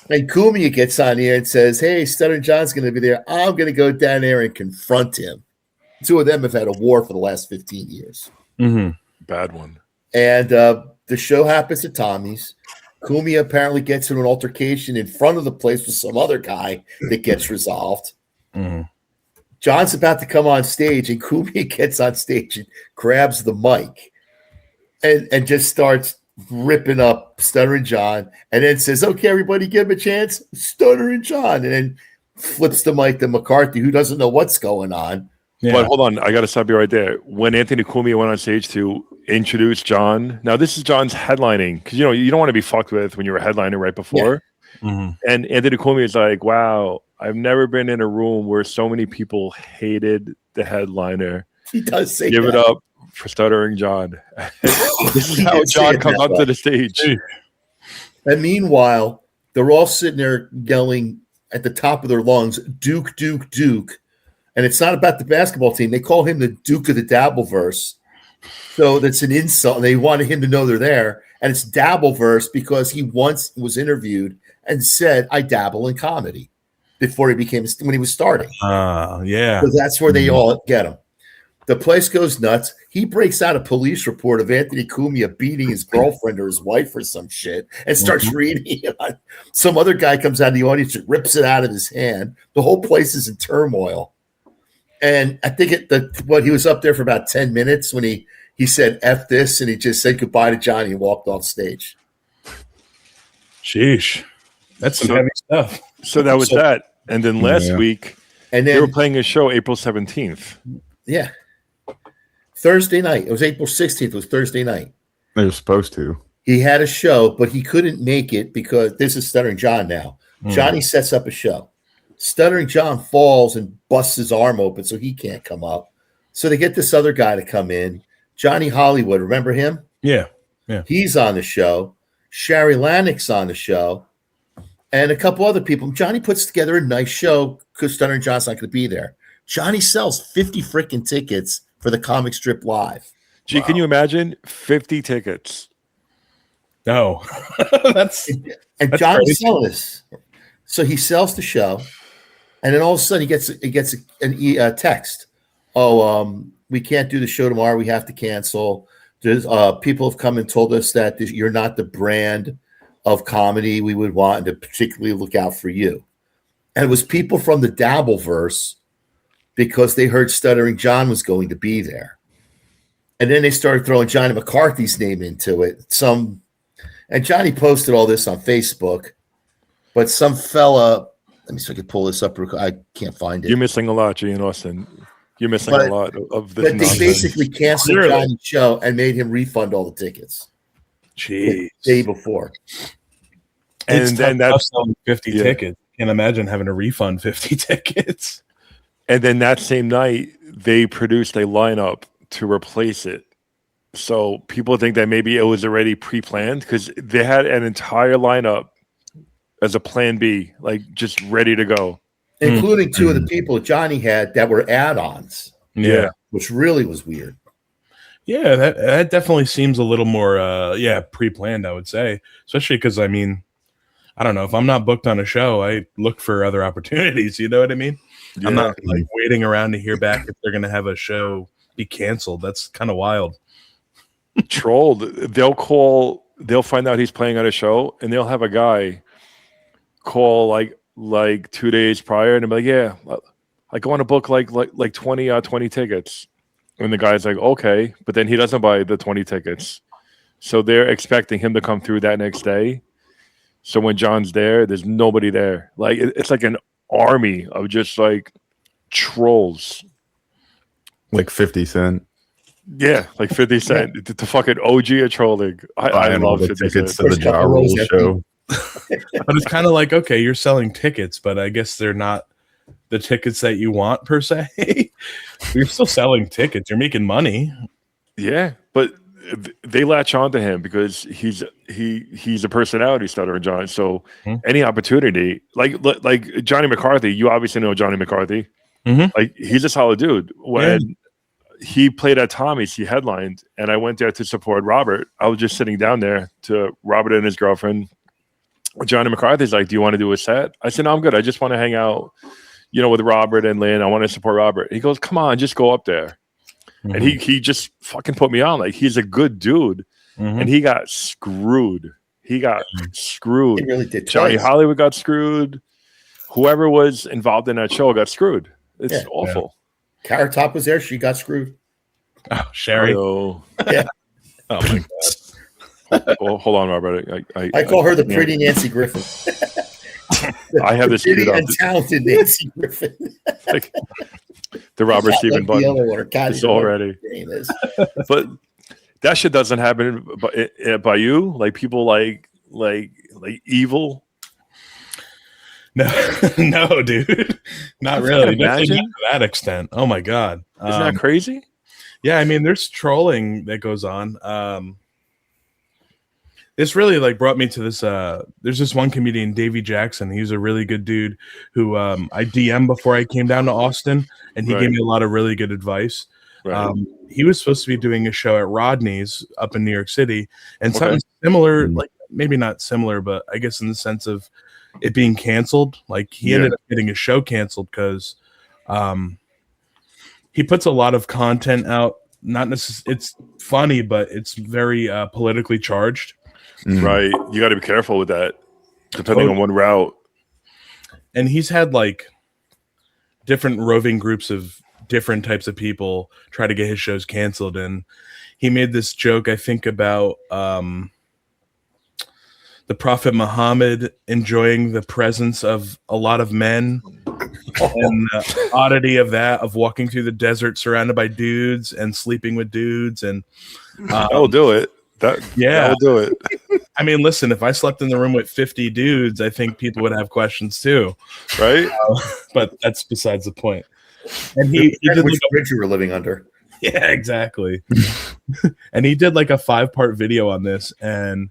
And Cumia gets on here and says, hey, Stuttering John's going to be there. I'm going to go down there and confront him. Two of them have had a war for the last 15 years. Mm-hmm. Bad one. And the show happens at Tommy's. Cumia apparently gets into an altercation in front of the place with some other guy that gets resolved. Mm-hmm. John's about to come on stage, and Cumia gets on stage and grabs the mic and just starts ripping up Stuttering John, and then says, okay, everybody give him a chance, Stuttering John, and then flips the mic to McCarthy, who doesn't know what's going on. Yeah. But hold on, I got to stop you right there. When Anthony Cumia went on stage to introduce John, now this is John's headlining, because you don't want to be fucked with when you're a headliner right before. Yeah. Mm-hmm. And Anthony Cumia is like, wow, I've never been in a room where so many people hated the headliner. He does say give that. It up for Stuttering John. This is how John comes onto the stage. And meanwhile, they're all sitting there yelling at the top of their lungs, Duke, Duke, Duke. And it's not about the basketball team. They call him the Duke of the Dabbleverse. So that's an insult. They wanted him to know they're there. And it's Dabbleverse because he once was interviewed and said, I dabble in comedy before when he was starting. Yeah. So that's where they all get him. The place goes nuts. He breaks out a police report of Anthony Cumia beating his girlfriend or his wife or some shit and starts reading it. Some other guy comes out of the audience and rips it out of his hand. The whole place is in turmoil. And I think he was up there for about 10 minutes when he said F this, and he just said goodbye to Johnny and walked off stage. Sheesh. That's some heavy stuff. So that was that. And then last week, and then they were playing a show April 17th. Yeah. Thursday night. It was April 16th. It was Thursday night. They were supposed to. He had a show, but he couldn't make it because this is Stuttering John now. Johnny sets up a show. Stuttering John falls and busts his arm open, so he can't come up. So they get this other guy to come in. Johnny Hollywood, remember him? Yeah. He's on the show. Sherry Lanick's on the show. And a couple other people. Johnny puts together a nice show because Stuttering John's not going to be there. Johnny sells 50 freaking tickets for the comic strip live. Gee, can you imagine 50 tickets? No. And Johnny's selling this. So he sells the show, and then all of a sudden he gets a text. We can't do the show tomorrow. We have to cancel. There's people have come and told us that you're not the brand of comedy we would want, and to particularly look out for you. And it was people from the Dabbleverse because they heard Stuttering John was going to be there. And then they started throwing Johnny McCarthy's name into it. And Johnny posted all this on Facebook, but some fella, let me see if I can pull this up. I can't find it. You're missing a lot, G and Austin. You're missing a lot of this. But they basically canceled Johnny's show and made him refund all the tickets. Jeez. The day before. And then that's selling 50 tickets. Can't imagine having to refund 50 tickets. And then that same night, they produced a lineup to replace it. So people think that maybe it was already pre-planned because they had an entire lineup as a plan B, like just ready to go. Including two of the people Johnny had that were add-ons. Yeah. Which really was weird. Yeah, that definitely seems a little more pre-planned, I would say. Especially because, I mean, I don't know, if I'm not booked on a show, I look for other opportunities, you know what I mean? Yeah. I'm not like waiting around to hear back if they're going to have a show be canceled. That's kind of wild. Trolled. They'll find out he's playing on a show, and they'll have a guy call like 2 days prior and I'm like, yeah, I go on a book like 20 tickets. And the guy's like, okay, but then he doesn't buy the 20 tickets. So they're expecting him to come through that next day. So when John's there, there's nobody there. Like it's like an army of just like trolls. Like 50 Cent. Yeah, like 50 Cent. The fucking OG of trolling. I love the 50 tickets Cent. to the Ja Rule show. But it's kind of like, okay, you're selling tickets, but I guess they're not the tickets that you want per se. You're still selling tickets. You're making money. Yeah, but they latch on to him because he's a personality stutter, John. So any opportunity, like Johnny McCarthy, you obviously know Johnny McCarthy. Like he's a solid dude. When he played at Tommy's, he headlined, and I went there to support Robert. I was just sitting down there to Robert and his girlfriend. Johnny McCarthy's like, "Do you want to do a set?" I said, "No, I'm good. I just want to hang out, with Robert and Lynn. I want to support Robert." He goes, "Come on, just go up there." And he just fucking put me on. Like he's a good dude, and he got screwed. He got screwed. He really did. Johnny Twice. Hollywood got screwed. Whoever was involved in that show got screwed. It's awful. Carrot Top was there. She got screwed. Oh, Sherry. Yeah. Oh my god. Hold on, Robert. I call her the pretty Nancy Griffin. I have this pretty queued up. and talented Nancy Griffin. Like, the Robert Stephen like the other button. one. God, It's already. But that shit doesn't happen by you. Like people like evil. No, dude, not really. Imagine? Definitely not to that extent. Oh my god, Isn't that crazy? Yeah, I mean, there's trolling that goes on. This really like brought me to this. There's this one comedian, Davey Jackson. He's a really good dude who I DM'd before I came down to Austin, and he gave me a lot of really good advice. Right. He was supposed to be doing a show at Rodney's up in New York City, and something similar, like maybe not similar, but I guess in the sense of it being canceled. Like he ended up getting his show canceled because he puts a lot of content out. Not necessarily, it's funny, but it's very politically charged. Right. You got to be careful with that, depending on what route. And he's had like different roving groups of different types of people try to get his shows canceled. And he made this joke, I think, about the Prophet Muhammad enjoying the presence of a lot of men and the oddity of that, of walking through the desert surrounded by dudes and sleeping with dudes. And I'll do it. I'll do it. I mean, listen, if I slept in the room with 50 dudes, I think people would have questions too. Right? But that's besides the point. And he did Which bridge you were living under. Yeah, exactly. And he did like a 5-part video on this, and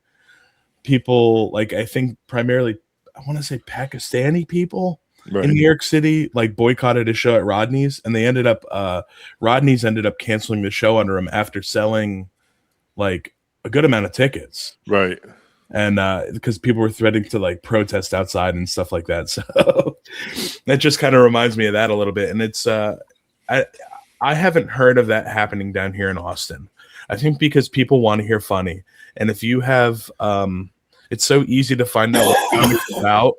people, like, I think primarily, I want to say Pakistani people in New York City, like boycotted his show at Rodney's, and they ended up Rodney's ended up canceling the show under him after selling like a good amount of tickets. Right. And because people were threatening to like protest outside and stuff like that. So that just kind of reminds me of that a little bit. And it's I haven't heard of that happening down here in Austin. I think because people want to hear funny. And if you have it's so easy to find out what a comic's about.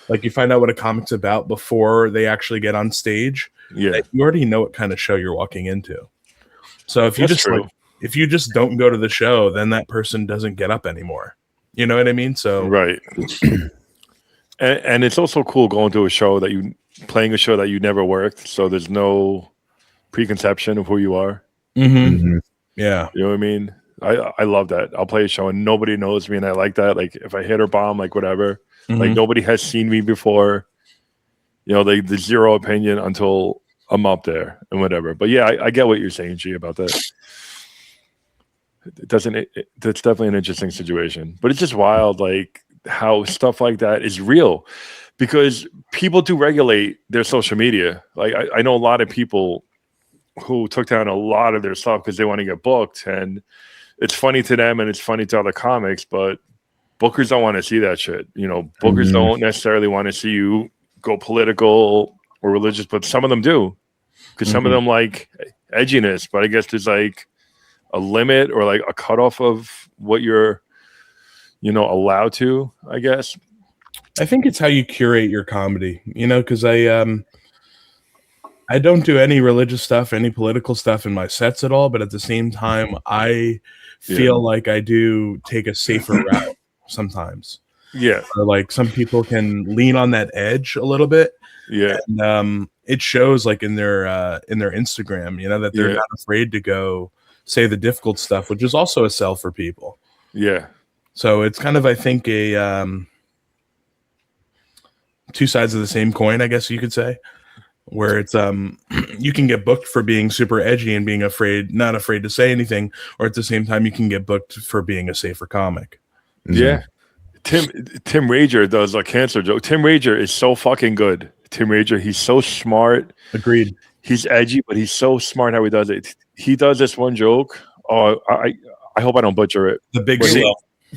Like you find out what a comic's about before they actually get on stage. Yeah. You already know what kind of show you're walking into. So if you if you just don't go to the show, then that person doesn't get up anymore. You know what I mean? So right. And it's also cool going to a show playing a show that you never worked. So there's no preconception of who you are. Mm-hmm. Yeah. You know what I mean? I love that. I'll play a show and nobody knows me, and I like that. Like if I hit or bomb, like whatever. Mm-hmm. Like nobody has seen me before. You know, the zero opinion until I'm up there and whatever. But yeah, I get what you're saying, G, about that. That's definitely an interesting situation. But it's just wild, like how stuff like that is real, because people do regulate their social media. Like I know a lot of people who took down a lot of their stuff because they want to get booked, and it's funny to them and it's funny to other comics, but bookers don't want to see that shit. You know, bookers don't necessarily want to see you go political or religious, but some of them do, because some of them like edginess, but I guess there's like a limit or like a cutoff of what you're, allowed to, I guess. I think it's how you curate your comedy, you know, because I don't do any religious stuff, any political stuff in my sets at all, but at the same time, I feel like I do take a safer route sometimes. Yeah. Or like some people can lean on that edge a little bit. Yeah. And it shows like in their Instagram, you know, that they're not afraid to go say the difficult stuff, which is also a sell for people. Yeah. So it's kind of, I think, a two sides of the same coin, I guess you could say. Where it's you can get booked for being super edgy and being not afraid to say anything, or at the same time you can get booked for being a safer comic. Yeah. Tim Rager does a cancer joke. Tim Rager is so fucking good. Tim Rager, he's so smart. Agreed. He's edgy, but he's so smart how he does it. He does this one joke. Oh, I hope I don't butcher it. The big C.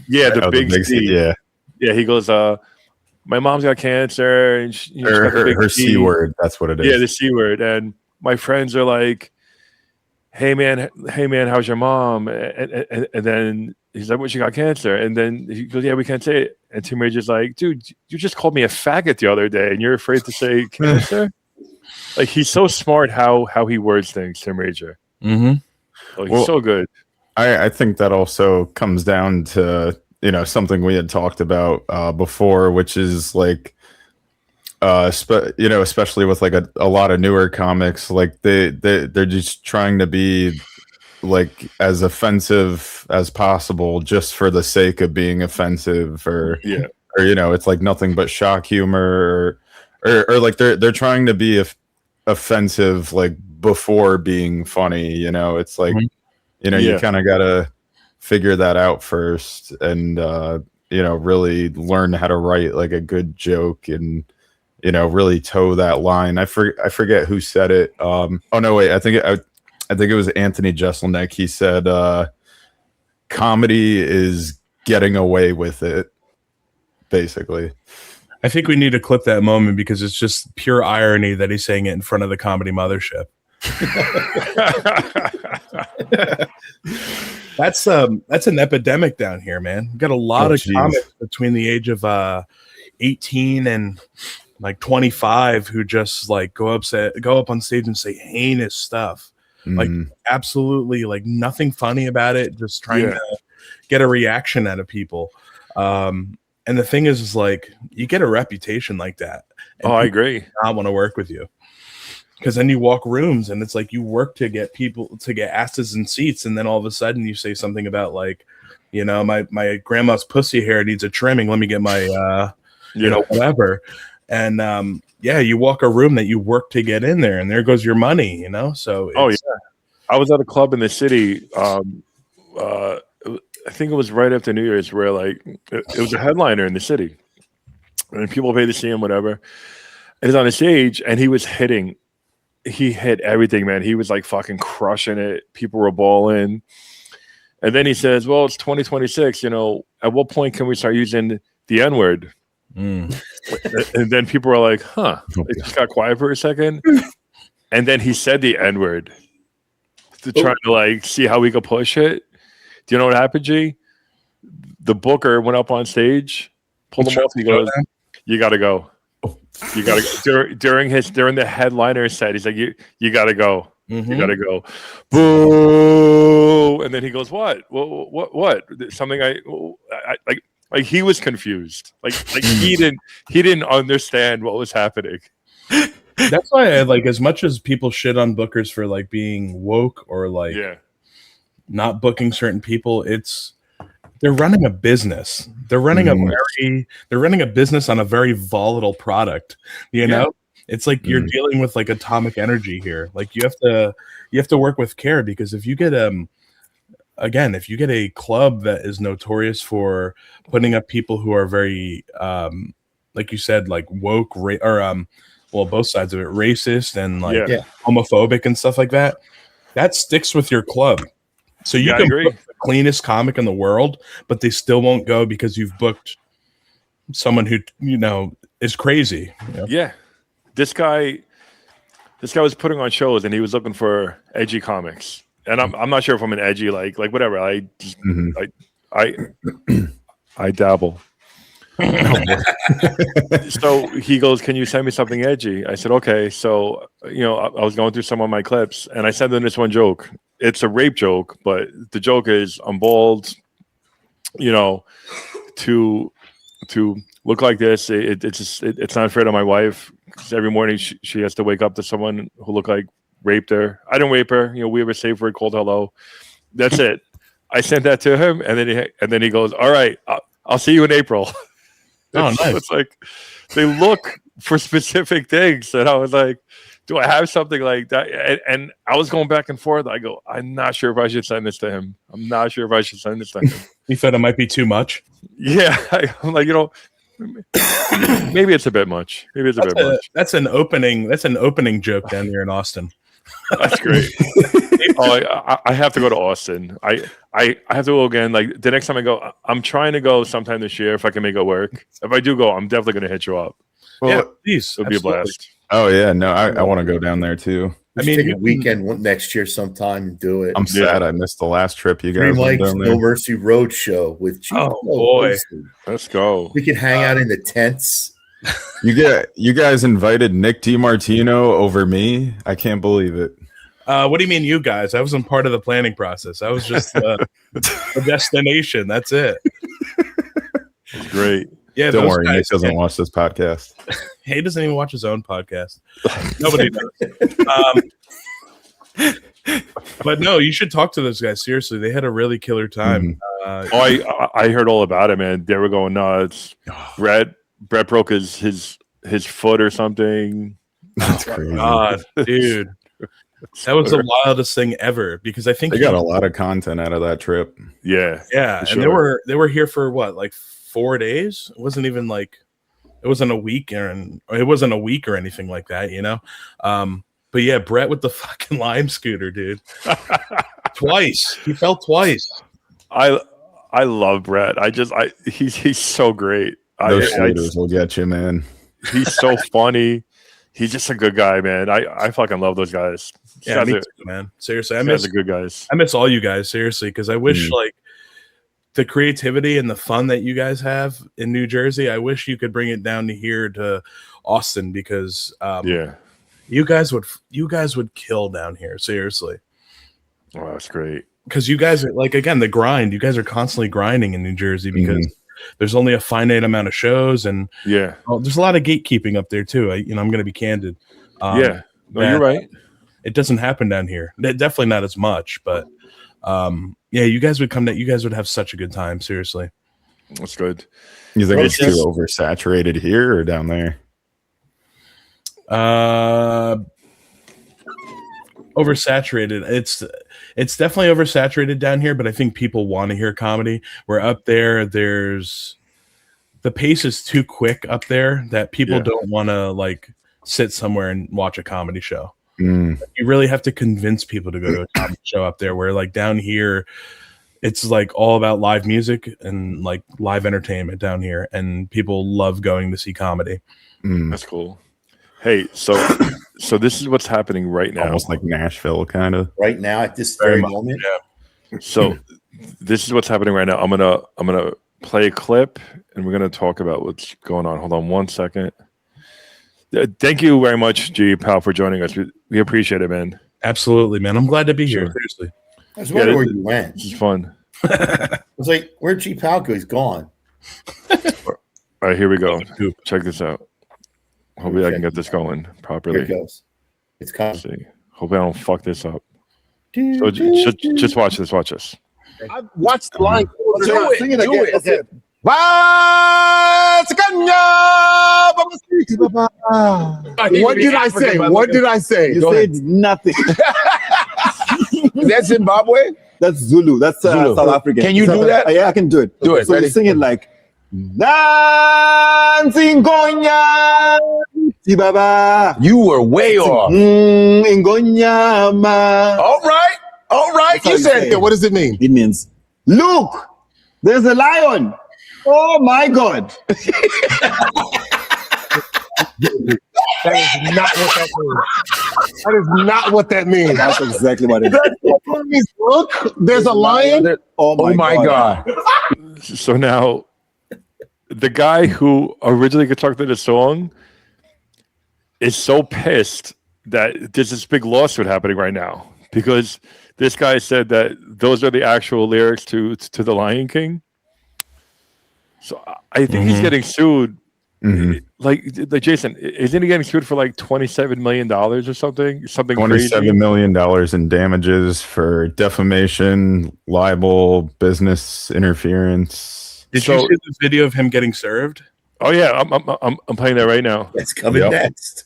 Yeah, the big C. Yeah. Yeah, he goes, my mom's got cancer, and she's got the big her C word. That's what it is. Yeah, the C word. And my friends are like, hey man, how's your mom? And then he's like, well, she got cancer. And then he goes, yeah, we can't say it. And Tim Rager's like, dude, you just called me a faggot the other day, and you're afraid to say cancer? Like, he's so smart how he words things, Tim Rager. Mm-hmm. Like, he's so good. I think that also comes down to, you know, something we had talked about before, which is like, you know, especially with like a lot of newer comics, like they're just trying to be like as offensive as possible just for the sake of being offensive, or you know, it's like nothing but shock humor, or like they're trying to be offensive like before being funny. You know, it's like, you know, you kind of gotta figure that out first, and you know, really learn how to write like a good joke, and you know, really toe that line. I forget who said it. Oh no, wait, I think it was Anthony Jeselnik. He said comedy is getting away with it, basically. I think we need to clip that moment because it's just pure irony that he's saying it in front of the Comedy Mothership. That's an epidemic down here, man. We've got a lot of comics between the age of 18 and like 25 who just like go up on stage and say heinous stuff. Like absolutely like nothing funny about it, just trying to get a reaction out of people. And the thing is like you get a reputation like that. Oh, I agree. I want to work with you. Because then you walk rooms and it's like you work to get people to get asses in seats, and then all of a sudden you say something about like, you know, my grandma's pussy hair needs a trimming. Let me get my you know, whatever. And you walk a room that you work to get in there, and there goes your money, you know. So I was at a club in the city. I think it was right after New Year's, where like it was a headliner in the city, and people paid to see him, whatever. And he's on the stage, and he hit everything, man. He was like fucking crushing it. People were balling. And then he says, well, it's 2026, you know, at what point can we start using the N-word? And then people were like, huh. It just got quiet for a second. And then he said the N-word to try to like see how we could push it. Do you know what happened, G? The booker went up on stage, pulled him off, and he goes, you got to go. You got to during the headliner set. He's like, you got to go. You got to go. Boo! And then he goes, what? Something I like. He was confused. Like he didn't understand what was happening. That's why I like, as much as people shit on bookers for like being woke or like not booking certain people, they're running a business. They're running a business on a very volatile product. You know, it's like you're dealing with like atomic energy here. Like you have to work with care, because if you get if you get a club that is notorious for putting up people who are very like you said, like woke both sides of it, racist and like homophobic and stuff like that, that sticks with your club. So you can book the cleanest comic in the world, but they still won't go because you've booked someone who, you know, is crazy. You know? Yeah. This guy was putting on shows, and he was looking for edgy comics. And I'm not sure if I'm an edgy, like whatever. I dabble. So he goes, "Can you send me something edgy?" I said, "Okay." So I was going through some of my clips, and I sent him this one joke. It's a rape joke, but the joke is, I'm bald. To look like this, it's not fair to my wife, because every morning she has to wake up to someone who looked like raped her. I didn't rape her. We have a safe word called hello. That's it. I sent that to him, and then he goes, "All right, I'll see you in April." Oh, nice. It's like they look for specific things, and I was like, "Do I have something like that?" And I was going back and forth. I go, "I'm not sure if I should send this to him. I'm not sure if I should send this to him." You thought it might be too much? Yeah, I'm like, maybe it's a bit much. Maybe it's a bit much. That's an opening joke down here in Austin. That's great. I have to go to Austin. I have to go again. Like the next time I go, I'm trying to go sometime this year if I can make it work. If I do go, I'm definitely going to hit you up. Well, Yeah, please. It'll be a blast. Oh yeah, no, I want to go down there too. I mean, take a weekend next year sometime and do it. I'm sad I missed the last trip you guys went down there. No Mercy Road Show with G Pow. Boy. Let's go. We can hang out in the tents. You guys invited Nick DiMartino over me. I can't believe it. What do you mean, you guys? I wasn't part of the planning process. I was just the destination. That's it. It's great. Yeah, Don't worry, Nick doesn't watch this podcast. He doesn't even watch his own podcast. Nobody does. But no, you should talk to those guys. Seriously, they had a really killer time. I heard all about it, man. They were going nuts. Brett broke his foot or something. That's crazy. God, dude. That was the wildest thing ever, because I think they got a lot of content out of that trip. Yeah. And sure. they were here for what, like 4 days? It wasn't even like it wasn't a week or anything like that, But yeah, Brett with the fucking Lime scooter, dude. Twice. He fell twice. I love Brett. He's so great. Those scooters will get you, man. He's so funny. He's just a good guy, man. I fucking love those guys. Yeah, me too, man. Seriously, I miss the good guys. I miss all you guys, seriously, because I wish like the creativity and the fun that you guys have in New Jersey, I wish you could bring it down to here to Austin, because you guys would kill down here, seriously. Oh, that's great. Because you guys are like, again, the grind. You guys are constantly grinding in New Jersey because there's only a finite amount of shows, and there's a lot of gatekeeping up there too. I'm going to be candid. No, you're right. It doesn't happen down here. Definitely not as much, but you guys would come down. You guys would have such a good time. Seriously, that's good. You think it's too oversaturated here or down there? Oversaturated. It's definitely oversaturated down here, but I think people want to hear comedy. Where up there, the pace is too quick up there that people don't want to like sit somewhere and watch a comedy show. You really have to convince people to go to a comedy show up there, where like down here, it's like all about live music and like live entertainment down here, and people love going to see comedy. That's cool. Hey, so this is what's happening right now. Almost like Nashville, kind of. Right now, at this very moment. Yeah. So this is what's happening right now. I'm gonna play a clip, and we're gonna talk about what's going on. Hold on one second. Thank you very much, G Pow, for joining us. We appreciate it, man. Absolutely, man. I'm glad to be here. Seriously. I was wondering where you went. This is fun. I was like, where'd G Pow go? He's gone. All right, here we go. Check this out. Hopefully I can get this going properly. Here it goes. It's coming. Let's see. Hope I don't fuck this up. So just watch this. Watch this. I've watched the line. Do it. Okay. What did I say? What did I say? You said nothing. Is that Zimbabwe? That's Zulu. That's Zulu. South African. Can you do that? Yeah, I can do it. Do it. So Ready? you sing it like Dancing Gonya Baba. You were way off. Ngonyama. All right. You said it. What does it mean? It means, look, there's a lion. Oh my God. That is not what that means. That is not what that means. That's exactly what it means. Look, there's a lion. Oh my God. So now the guy who originally constructed the song is so pissed that there's this big lawsuit happening right now because this guy said that those are the actual lyrics to the Lion King. So I think he's getting sued. Like Jason, isn't he getting sued for like $27 million or something? Something crazy? $27 million in damages for defamation, libel, business interference. Did you see the video of him getting served? Oh yeah, I'm playing that right now. It's coming next.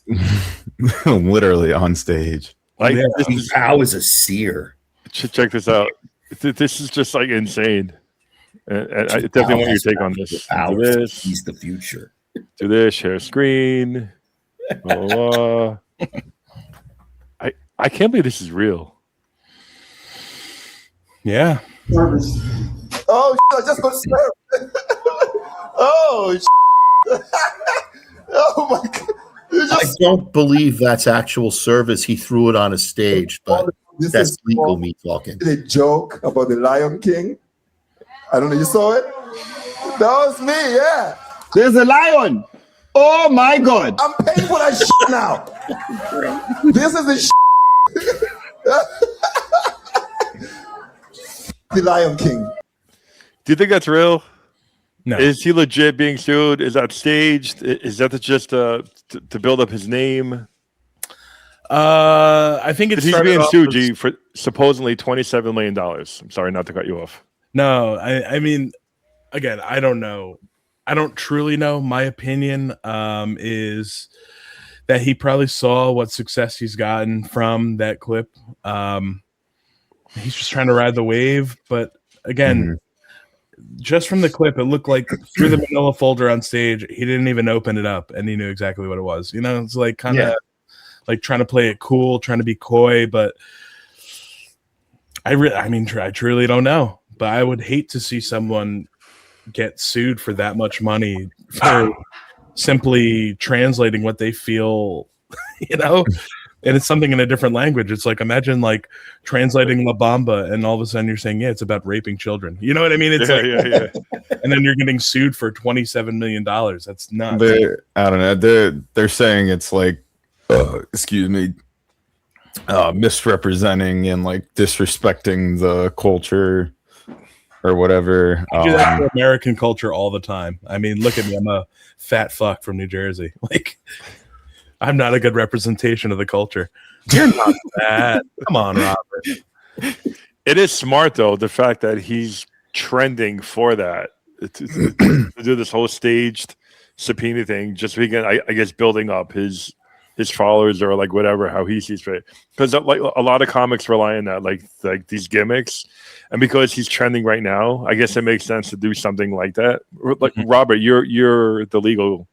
Literally on stage. Like Pow is a seer. Check this out. This is just like insane. And I definitely want your take on this. Do this. He's the future. Do this. Share screen. I can't believe this is real. Yeah. Oh, I just got served. Oh, oh my God. I don't believe that's actual service. He threw it on a stage, but that's legal me talking. A joke about the Lion King. I don't know. You saw it? That was me, yeah. There's a lion. Oh my God. I'm paying for that shit now. This is the shit. The Lion King. Do you think that's real? No. Is he legit being sued? Is that staged? Is that just to build up his name? I think it's he's being sued, G, for supposedly $27 million. I'm sorry not to cut you off. No, I mean, again, I don't know. I don't truly know. My opinion is that he probably saw what success he's gotten from that clip. He's just trying to ride the wave. But again, just from the clip, it looked like through the manila folder on stage, he didn't even open it up and he knew exactly what it was. You know, it's like kind of like trying to play it cool, trying to be coy. But I truly don't know. But I would hate to see someone get sued for that much money for simply translating what they feel, you know, and it's something in a different language. It's like, imagine like translating La Bamba and all of a sudden you're saying, yeah, it's about raping children. You know what I mean? It's and then you're getting sued for $27 million. That's nuts. I don't know. They're saying it's like, excuse me, misrepresenting and like disrespecting the culture or whatever. I do that for American culture all the time. I mean, look at me. I'm a fat fuck from New Jersey. Like, I'm not a good representation of the culture. You're not that. Come on, Robert. It is smart, though, the fact that he's trending for that. To do this whole staged subpoena thing, just so he can, I guess, building up his followers or like whatever, how he sees fit. Because like a lot of comics rely on that, like these gimmicks. And because he's trending right now, I guess it makes sense to do something like that. Like Robert, you're the legal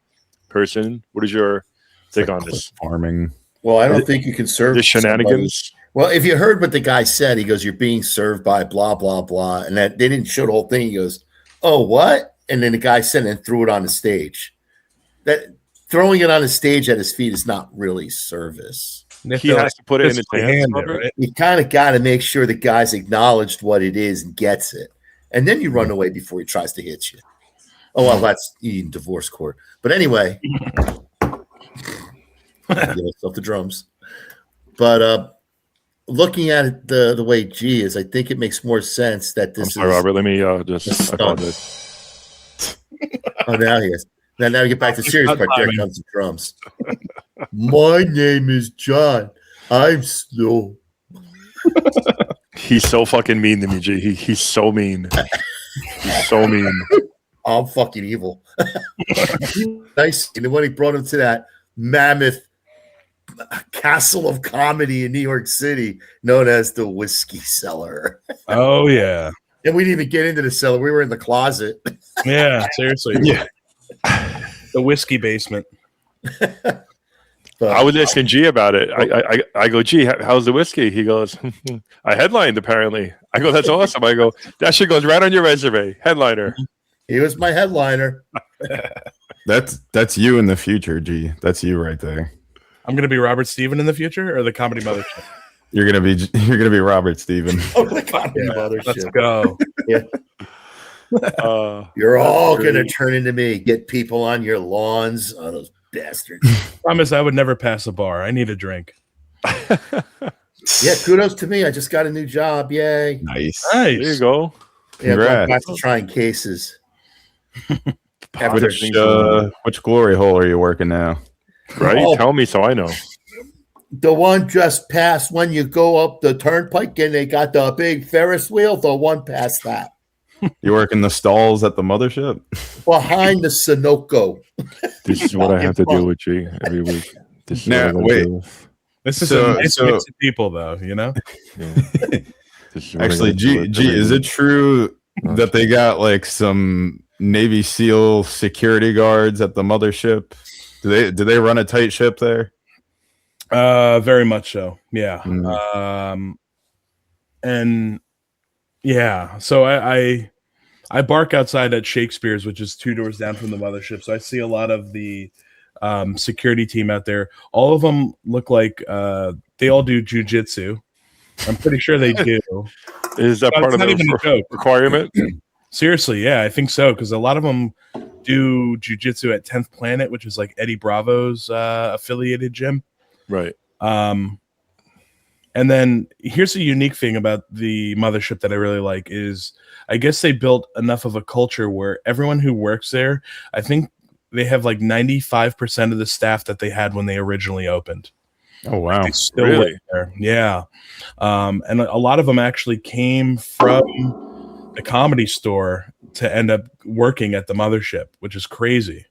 person. What is your take on this? Farming. Well, I don't think you can serve the shenanigans. Somebody. Well, if you heard what the guy said, he goes, "You're being served by blah blah blah," and that they didn't show the whole thing. He goes, "Oh, what?" And then the guy said and threw it on the stage. That throwing it on the stage at his feet is not really service. He has to put it in his hand. Right? You kind of got to make sure the guy's acknowledged what it is and gets it, and then you run away before he tries to hit you. Oh well, that's in divorce court. But anyway, give yourself the drums. But looking at it the way G is, I think it makes more sense that this. I'm sorry, Robert. Let me just. Oh, now he is. Now we get back to the serious part. There comes the drums. My name is John. I'm slow. He's so fucking mean to me, G. He's so mean. He's so mean. I'm fucking evil. Nice. And then when he brought him to that mammoth castle of comedy in New York City, known as the Whiskey Cellar. Oh, yeah. And we didn't even get into the cellar. We were in the closet. Yeah, seriously. Yeah. The whiskey basement. I was asking G about it. I go, G, how's the whiskey? He goes, I headlined apparently. I go, that's awesome. I go, that shit goes right on your resume. Headliner. He was my headliner. That's you in the future, G. That's you right there. I'm gonna be Robert Steven in the future, or the Comedy Mothership. You're gonna be Robert Steven. Oh, the Comedy Mothership. Let's go. Yeah. You're all great. gonna turn into me. Get people on your lawns. Oh, those bastards. Promise I would never pass a bar. I need a drink. Yeah, kudos to me. I just got a new job. Yay. Nice. There you go. Yeah, I'm going Congrats. back to trying cases. After- Which glory hole are you working now? Right? Oh. Tell me so I know. The one just past when you go up the turnpike and they got the big Ferris wheel, the one past that. You work in the stalls at the mothership? Behind the Sunoco. This is what I have to deal with G every week. This is Now, what I gotta wait. deal with. This is So- a nice so- mix of people, though. You know. Yeah. This is what I Actually, gotta deal with G, every is it week. true that they got like some Navy SEAL security guards at the mothership? Do they run a tight ship there? Very much so. Yeah. Mhm. And yeah, so I bark outside at Shakespeare's, which is 2 doors down from the mothership. So I see a lot of the security team out there. All of them look like they all do jujitsu. I'm pretty sure they do. Is that No, part it's of not even a the joke. requirement? Seriously, yeah, I think so, because a lot of them do jujitsu at 10th Planet, which is like Eddie Bravo's affiliated gym. Right. And then here's a unique thing about the mothership that I really like is I guess they built enough of a culture where everyone who works there, I think they have like 95% of the staff that they had when they originally opened. Oh wow! They still Really? work there. Yeah. And a lot of them actually came from the Comedy Store to end up working at the mothership, which is crazy.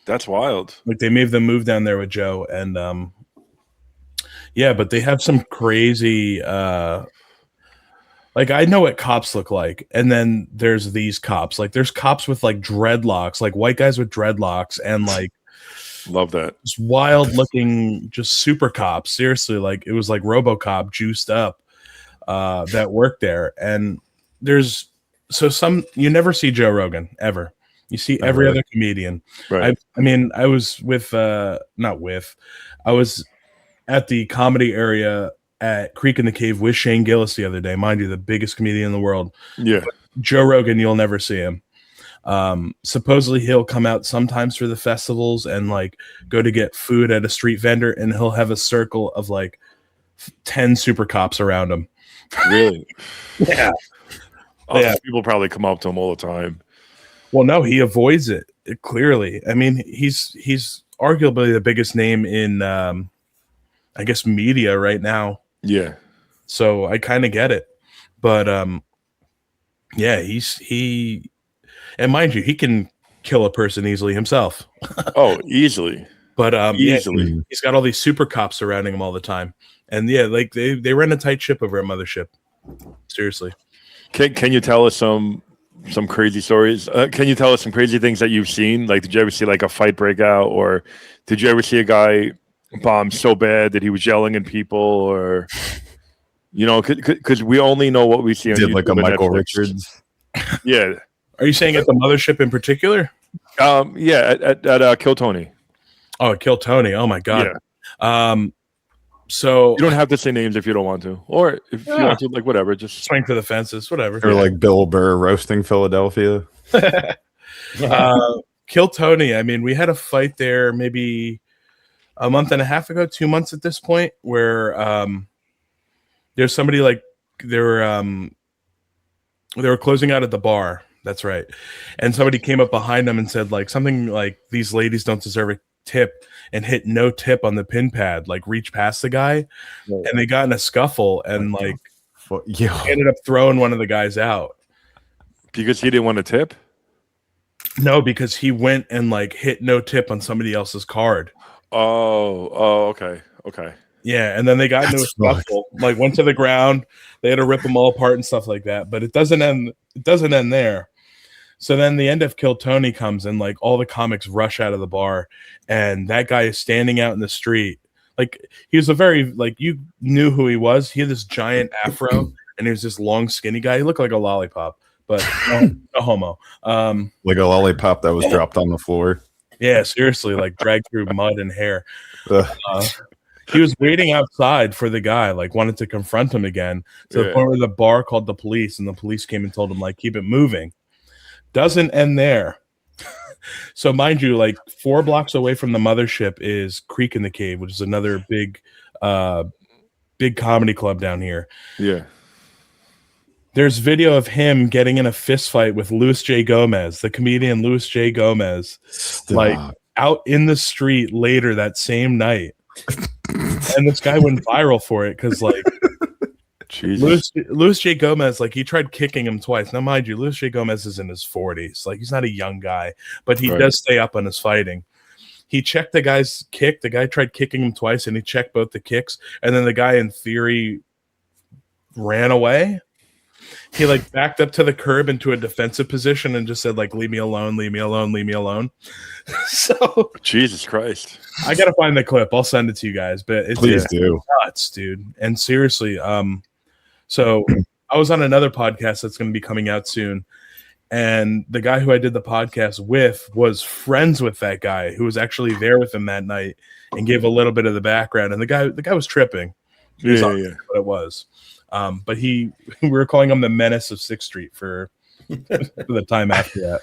That's wild. Like they made them move down there with Joe, and yeah, but they have some crazy like I know what cops look like, and then there's these cops. Like there's cops with like dreadlocks, like white guys with dreadlocks, and like Love that. just wild looking, just super cops. Seriously, like it was like RoboCop juiced up that worked there. And there's some you never see Joe Rogan ever. You see every Right. other comedian. Right. I mean, I was with I was at the comedy area at Creek in the Cave with Shane Gillis the other day. Mind you, the biggest comedian in the world. Yeah. Joe Rogan, you'll never see him. Supposedly he'll come out sometimes for the festivals and like go to get food at a street vendor, and he'll have a circle of like 10 super cops around him. Really? Yeah. Oh, Yeah. People probably come up to him all the time. Well, no, he avoids it clearly. I mean, he's arguably the biggest name in I guess media right now. Yeah. So I kind of get it. But yeah, he and mind you, he can kill a person easily himself. Oh, easily. But yeah, Easily. he's got all these super cops surrounding him all the time. And yeah, like they run a tight ship over at Mothership. Seriously. Can you tell us some crazy stories? Can you tell us some crazy things that you've seen? Like, did you ever see like a fight break out, or did you ever see a guy bomb so bad that he was yelling at people, or you know, because we only know what we see on Did YouTube like a and Michael Netflix. Richards? Yeah. Are you saying at the Mothership in particular? Yeah, at Kill Tony. Oh, Kill Tony. Oh my god. Yeah. So you don't have to say names if you don't want to, or if you want to, like whatever, just swing for the fences, whatever. Or like Bill Burr roasting Philadelphia. Kill Tony. I mean, we had a fight there maybe a month and a half ago, 2 months at this point, where there's somebody like they were closing out at the bar. That's right. And somebody came up behind them and said like something like these ladies don't deserve a tip, and hit no tip on the pin pad, like reach past the guy, and they got in a scuffle and like ended up throwing one of the guys out. Because he didn't want to tip? No, because he went and like hit no tip on somebody else's card. Oh, okay. Yeah, and then they got into a scuffle, like went to the ground. They had to rip them all apart and stuff like that. But it doesn't end there. So then the end of Kill Tony comes, and like all the comics rush out of the bar, and that guy is standing out in the street. Like he was a very like you knew who he was. He had this giant afro, and he was this long, skinny guy. He looked like a lollipop, but no homo. Like a lollipop that was dropped on the floor. Yeah, seriously, like dragged through mud and hair. He was waiting outside for the guy, like wanted to confront him again, to the point where the bar called the police, and the police came and told him like keep it moving. Doesn't end there. So mind you, like 4 blocks away from the Mothership is Creek in the Cave, which is another big comedy club down here. Yeah. There's video of him getting in a fist fight with Louis J. Gomez, the comedian Louis J. Gomez, like out in the street later that same night. And this guy went viral for it because, like, Louis J. Gomez, like, he tried kicking him twice. Now, mind you, Louis J. Gomez is in his 40s. Like, he's not a young guy, but he does stay up on his fighting. He checked the guy's kick. The guy tried kicking him twice, and he checked both the kicks. And then the guy, in theory, ran away. He like backed up to the curb into a defensive position and just said, like, leave me alone, leave me alone, leave me alone. So Jesus Christ. I gotta find the clip. I'll send it to you guys. But it's Please do. nuts, dude. And seriously, so I was on another podcast that's gonna be coming out soon. And the guy who I did the podcast with was friends with that guy who was actually there with him that night and gave a little bit of the background. And the guy was tripping. Yeah. What it was. But we were calling him the menace of 6th Street for the time after that.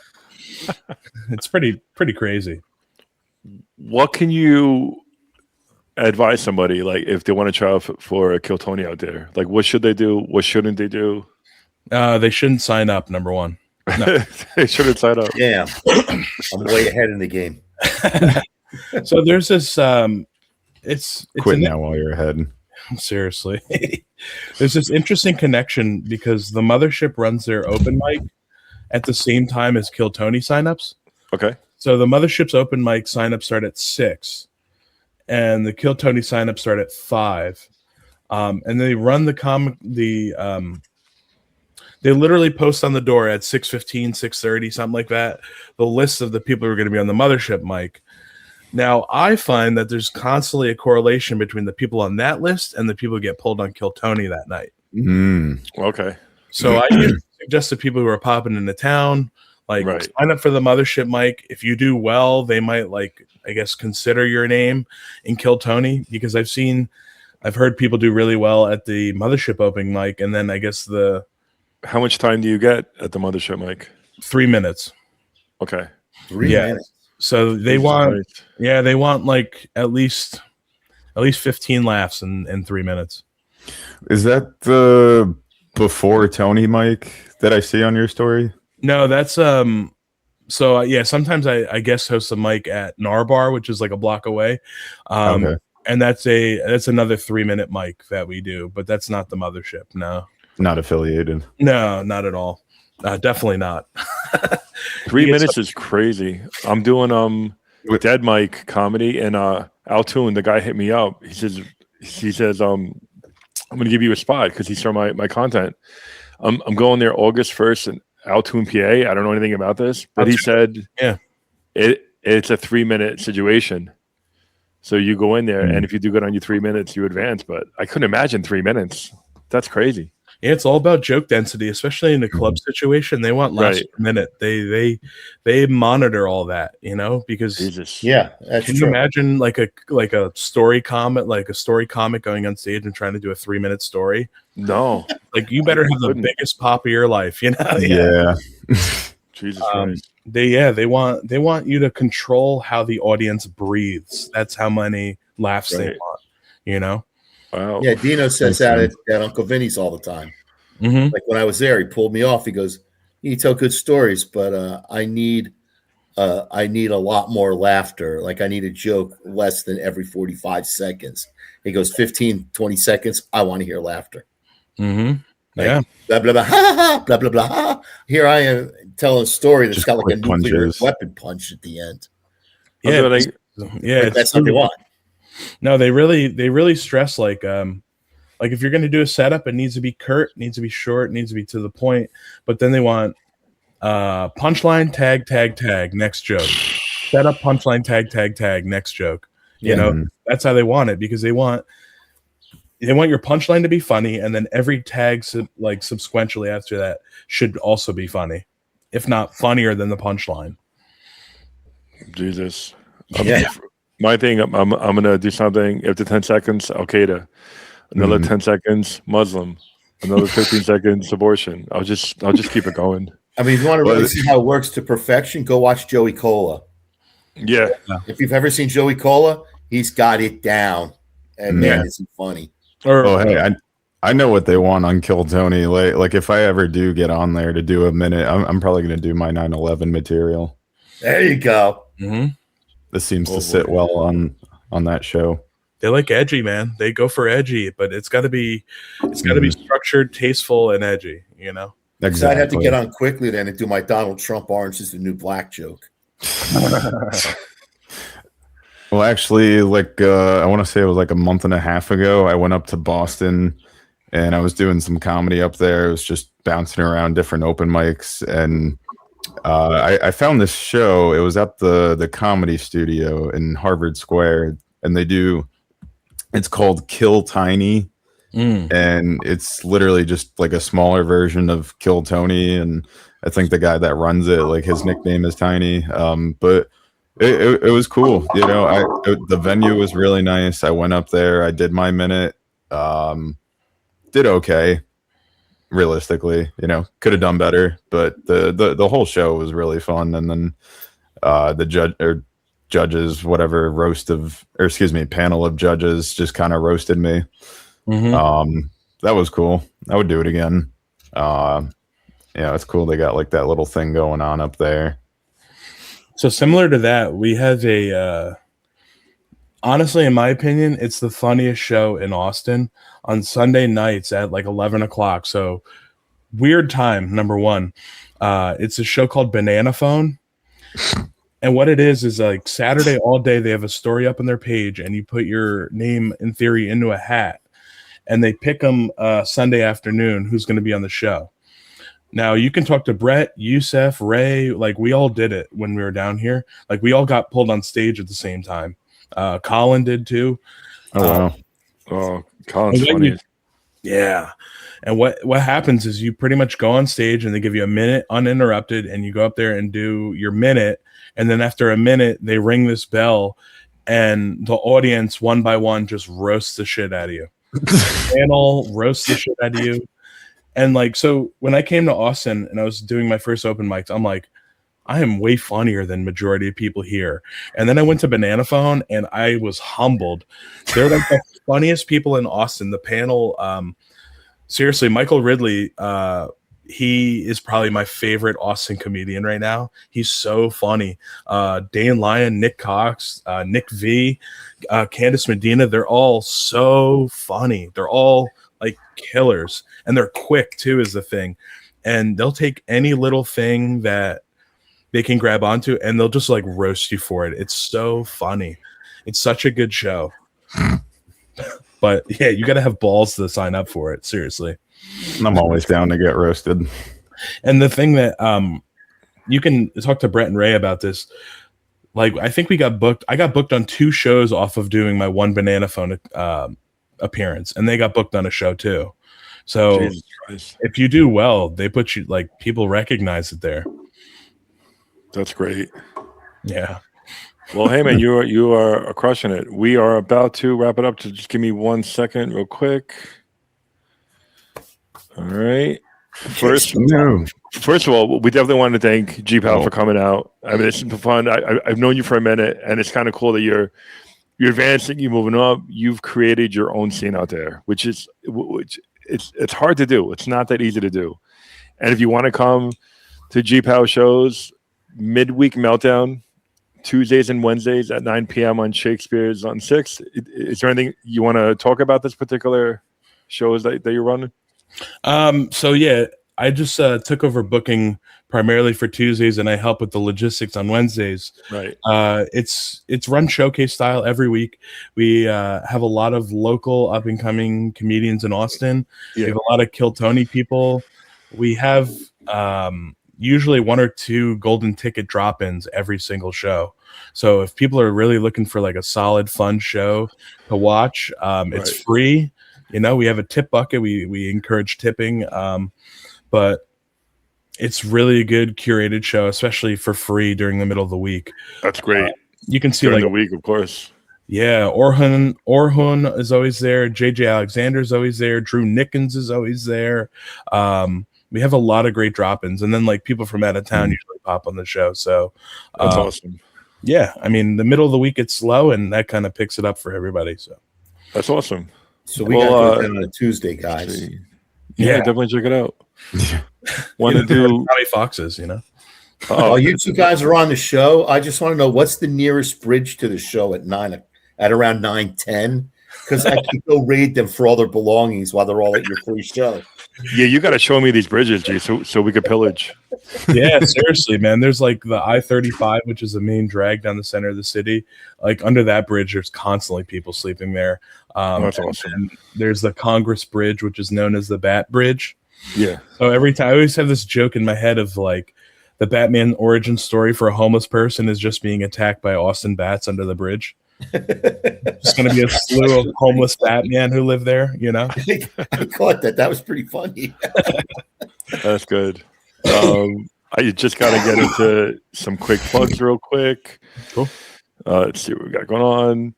It's pretty crazy. What can you advise somebody, like, if they want to try out for a Kill Tony out there? Like, what should they do? What shouldn't they do? They shouldn't sign up, number one. No. They shouldn't sign up. Yeah. I'm way ahead in the game. So there's this it's quit now while you're ahead. Seriously. There's this interesting connection because the Mothership runs their open mic at the same time as Kill Tony signups. Okay. So the Mothership's open mic signups start at 6 and the Kill Tony signups start at 5. And they run they literally post on the door at 6:15, 6:30, something like that, the list of the people who are going to be on the Mothership mic. Now, I find that there's constantly a correlation between the people on that list and the people who get pulled on Kill Tony that night. Okay. So I usually suggest to people who are popping into town, like, sign up for the Mothership mic. If you do well, they might, like, I guess, consider your name in Kill Tony, because I've heard people do really well at the Mothership opening mic, and then I guess How much time do you get at the Mothership mic? 3 minutes. Okay. 3 minutes. So they want like at least 15 laughs in 3 minutes. Is that the before Tony mic that I see on your story? No, that's so yeah, sometimes I guest host a mic at Narbar, which is like a block away. Okay. And that's another 3-minute mic that we do, but that's not the Mothership. No. Not affiliated. No, not at all. Definitely not. 3 minutes is crazy. I'm doing Dead Mike comedy, and Altoon, the guy hit me up. He says I'm gonna give you a spot because he saw my content. I'm going there August 1st in Altoon, PA. I don't know anything about this, but he said it's a 3-minute situation. So you go in there, and if you do good on your 3 minutes, you advance. But I couldn't imagine 3 minutes. That's crazy. Yeah, it's all about joke density, especially in a club situation. They want last minute. They monitor all that, because Jesus. Yeah, that's can true. you imagine like a story comic going on stage and trying to do a 3-minute story? No. Like, you better have the biggest pop of your life, Yeah. Jesus Christ. They want you to control how the audience breathes. That's how many laughs they want, Wow. Yeah, Dino says that at Uncle Vinny's all the time. Mm-hmm. Like, when I was there, he pulled me off. He goes, "You tell good stories, but I need a lot more laughter. Like, I need a joke less than every 45 seconds." He goes, 15, 20 seconds, I want to hear laughter. Mm-hmm. Like, blah, blah, blah, ha, ha, blah, blah, blah, ha. Here I am telling a story that's got like a nuclear weapon punch at the end. Yeah, that's what they want. No, they really stress like if you're going to do a setup, it needs to be curt, needs to be short, needs to be to the point. But then they want punchline, tag, next joke. Setup, punchline, tag, next joke. You know, that's how they want it, because they want your punchline to be funny, and then every tag subsequently after that should also be funny, if not funnier than the punchline. Jesus. My thing, I'm gonna do something. After 10 seconds, Al Qaeda. Another 10 seconds, Muslim. Another 15 seconds, abortion. I'll just keep it going. I mean, if you want to really see how it works to perfection, go watch Joey Cola. Yeah. If you've ever seen Joey Cola, he's got it down. And man, is he funny. Hey, I know what they want on Kill Tony. Like if I ever do get on there to do a minute, I'm probably going to do my 9/11 material. There you go. Mm-hmm. This seems to sit well on that show. They like edgy, man. They go for edgy, but it's got to be structured, tasteful, and edgy. You know. Exactly. So I'd have to get on quickly then and do my Donald Trump Orange is the New Black joke. Well, actually, like I want to say it was like a month and a half ago, I went up to Boston and I was doing some comedy up there. It was just bouncing around different open mics, and I found this show. It was at the Comedy Studio in Harvard Square, and it's called Kill Tiny, and it's literally just like a smaller version of Kill Tony, and I think the guy that runs it, like his nickname is Tiny, but it was cool. You know, the venue was really nice. I went up there, I did my minute, did okay. Realistically, you know, could have done better, but the whole show was really fun. And then the judges, whatever panel of judges just kind of roasted me. That was cool. I would do it again. Yeah, it's cool. They got like that little thing going on up there. So similar to that, we have honestly, in my opinion, it's the funniest show in Austin on Sunday nights at like 11 o'clock. So weird time, number one. It's a show called Banana Phone. And what it is like Saturday all day, they have a story up on their page and you put your name, in theory, into a hat. And they pick them Sunday afternoon who's going to be on the show. Now, you can talk to Brett, Youssef, Ray. Like, we all did it when we were down here. Like, we all got pulled on stage at the same time. Colin did too. Oh, wow. Colin's funny. Yeah. And what happens is you pretty much go on stage and they give you a minute uninterrupted, and you go up there and do your minute. And then after a minute, they ring this bell, and the audience, one by one, just roasts the shit out of you. The panel roasts the shit out of you. And like, so when I came to Austin and I was doing my first open mics, I'm like, I am way funnier than majority of people here. And then I went to Banana Phone and I was humbled. They're like the funniest people in Austin. The panel, seriously, Michael Ridley, he is probably my favorite Austin comedian right now. He's so funny. Dane Lyon, Nick Cox, Nick V, Candace Medina, they're all so funny. They're all like killers, and they're quick too is the thing. And they'll take any little thing that they can grab onto and they'll just like roast you for it. It's so funny. It's such a good show. But yeah, you got to have balls to sign up for it. Seriously. I'm always down to get roasted. And the thing that you can talk to Brett and Ray about this. Like, I think I got booked on 2 shows off of doing my one Banana Phone appearance, and they got booked on a show too. So if you do well, they put you, like, people recognize it there. That's great. Yeah. Well, hey man, you are crushing it. We are about to wrap it up. So just give me 1 second, real quick. All right. First of all, we definitely want to thank G Pow for coming out. I mean, it's been fun. I've known you for a minute, and it's kind of cool that you're advancing, you're moving up. You've created your own scene out there, which it's hard to do. It's not that easy to do. And if you want to come to G Pow shows, Midweek Meltdown, Tuesdays and Wednesdays at 9 p.m. on Shakespeare's on 6. Is there anything you want to talk about this particular shows that you're running? So yeah, I just took over booking primarily for Tuesdays, and I help with the logistics on Wednesdays. Right. It's run showcase style every week. We have a lot of local up and coming comedians in Austin. Yeah. We have a lot of Kill Tony people. We have usually 1 or 2 golden ticket drop-ins every single show. So if people are really looking for like a solid, fun show to watch, it's free. You know, we have a tip bucket. We encourage tipping, but it's really a good curated show, especially for free during the middle of the week. That's great. You can see during like the week, of course. Yeah, Orhun is always there. JJ Alexander is always there. Drew Nickens is always there. we have a lot of great drop-ins, and then like people from out of town usually pop on the show. So That's awesome. Yeah, I mean, the middle of the week it's slow, and that kind of picks it up for everybody. So That's awesome. So we got to go down on a Tuesday, guys. Yeah, definitely check it out. Want to do Tommy Fox's, you know? Oh, you two guys are on the show. I just want to know what's the nearest bridge to the show at around 9:10, because I can go raid them for all their belongings while they're all at your free show. Yeah, you got to show me these bridges, G, so we could pillage. Yeah, seriously, man. There's like the I-35, which is the main drag down the center of the city. Like under that bridge, there's constantly people sleeping there. That's awesome. And there's the Congress Bridge, which is known as the Bat Bridge. Yeah. So every time I always have this joke in my head of like the Batman origin story for a homeless person is just being attacked by Austin bats under the bridge. It's going to be a slew of homeless Batman who live there, you know? I caught that. That was pretty funny. That's good. I just got to get into some quick plugs real quick. Cool. Let's see what we got going on.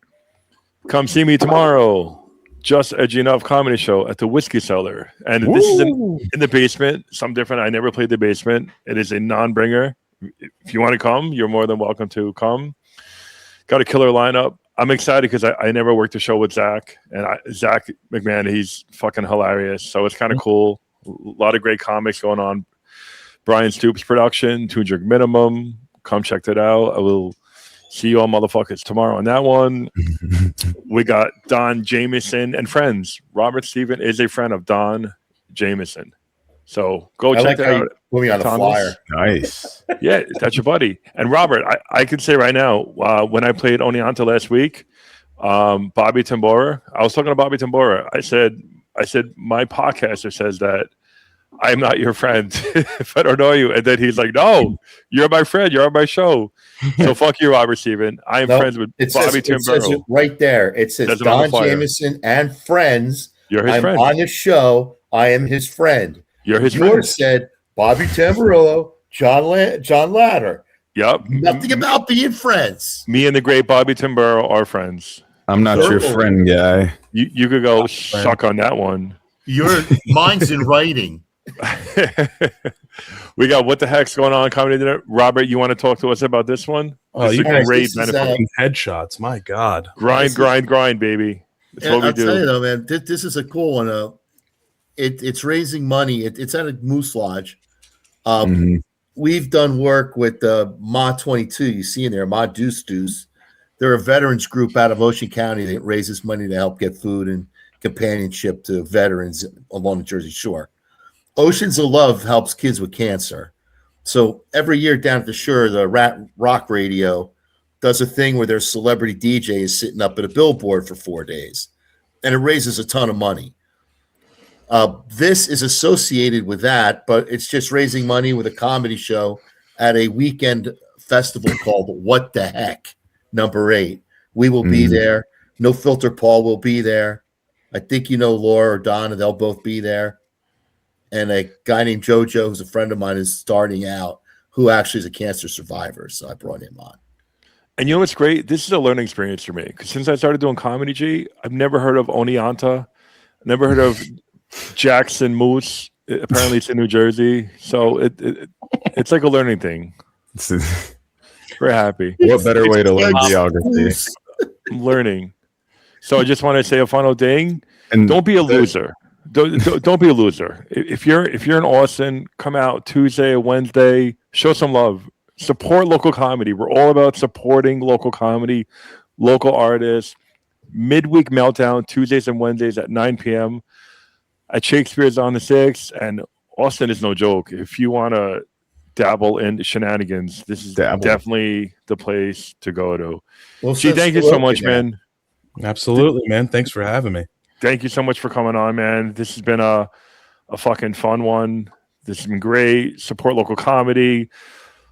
Come see me tomorrow. Just Edgy Enough comedy show at the Whiskey Cellar. And this is in the basement. Something different. I never played the basement. It is a non-bringer. If you want to come, you're more than welcome to come. Got a killer lineup. I'm excited because I never worked a show with Zach. And Zach McMahon, he's fucking hilarious. So it's kind of cool. A lot of great comics going on. Brian Stoops production, 2 Drink Minimum. Come check that out. I will see you all motherfuckers tomorrow on that one. We got Don Jameson and friends. Robert Steven is a friend of Don Jameson. So go check that out. Put me on the flyer. Nice. Yeah, that's your buddy. And Robert, I can say right now, when I played Oneonta last week, Bobby Tambora, I was talking to Bobby Tambora. I said, my podcaster says that I'm not your friend if I don't know you. And then he's like, no, you're my friend. You're on my show. So fuck you, Robert Steven. I am friends with Bobby Tambora. It says it right there. It says Don Jameson and friends. You're his friend. I'm on the show. I am his friend. You're his friend. Yours said Bobby Tamburillo, John Ladder. Yep. Nothing about being friends. Me and the great Bobby Tamburo are friends. I'm not your friend, guy. You could go suck on that one. Mine's in writing. We got What the Heck's going on Comedy Dinner. Robert, you want to talk to us about this one? Oh, you guys, great benefit. Headshots. My God. Grind, baby. That's what we do. I'll tell you though, man, this is a cool one. It's raising money. It's at a Moose Lodge. We've done work with Ma 22. You see in there, Ma Deuce. They're a veterans group out of Ocean County that raises money to help get food and companionship to veterans along the Jersey Shore. Oceans of Love helps kids with cancer. So every year down at the shore, the Rock Radio does a thing where their celebrity DJ is sitting up at a billboard for 4 days, and it raises a ton of money. This is associated with that, but it's just raising money with a comedy show at a weekend festival called What the Heck, number 8. We will be there. No Filter Paul will be there. I think Laura or Donna, they'll both be there. And a guy named JoJo, who's a friend of mine, is starting out, who actually is a cancer survivor. So I brought him on. And you know what's great? This is a learning experience for me. Because since I started doing comedy, G, I've never heard of Oneonta. Never heard of Jackson Moose. Apparently it's in New Jersey. So it's like a learning thing. Very happy. What better way to learn geography? I'm learning. So I just want to say a final thing. And don't be a loser. Don't be a loser. If you're in Austin, come out Tuesday or Wednesday. Show some love. Support local comedy. We're all about supporting local comedy, local artists. Midweek Meltdown, Tuesdays and Wednesdays at 9 p.m. at Shakespeare's on the 6th. And Austin is no joke. If you want to dabble in shenanigans, this is definitely the place to go to. Well, Gee, thank you so much, man. Absolutely, man. Thanks for having me. Thank you so much for coming on, man. This has been a fucking fun one. This has been great. Support local comedy.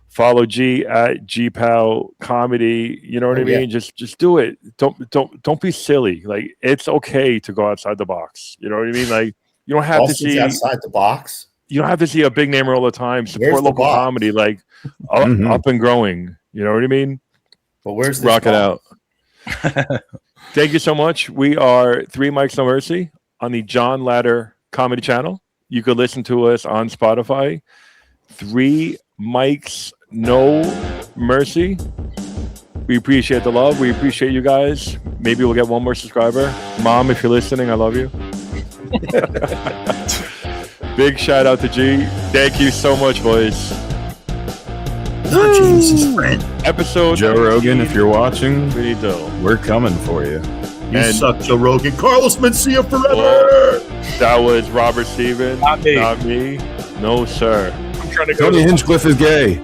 Follow G at G Pow Comedy. You know what I mean? Just do it. Don't be silly. Like, it's okay to go outside the box. You know what I mean? Like, you don't have to see outside the box. You don't have to see a big namer all the time. Support local comedy, like up and growing. You know what I mean? But where's this rock it out? Thank you so much. We are 3 Mics No Mercy on the John Ladder Comedy Channel. You could listen to us on Spotify. 3 mics, no mercy. We appreciate the love. We appreciate you guys. Maybe we'll get one more subscriber. Mom, if you're listening, I love you. Big shout out to G. Thank you so much, boys. Not James's friend. Episode Joe Rogan, if you're watching, finito. we're coming for you. You And- suck, Joe Rogan. Carlos Mencia forever. Well, that was Robert Steven. Not me. Not me. No, sir. I'm trying to go Tony to Hinchcliffe is gay.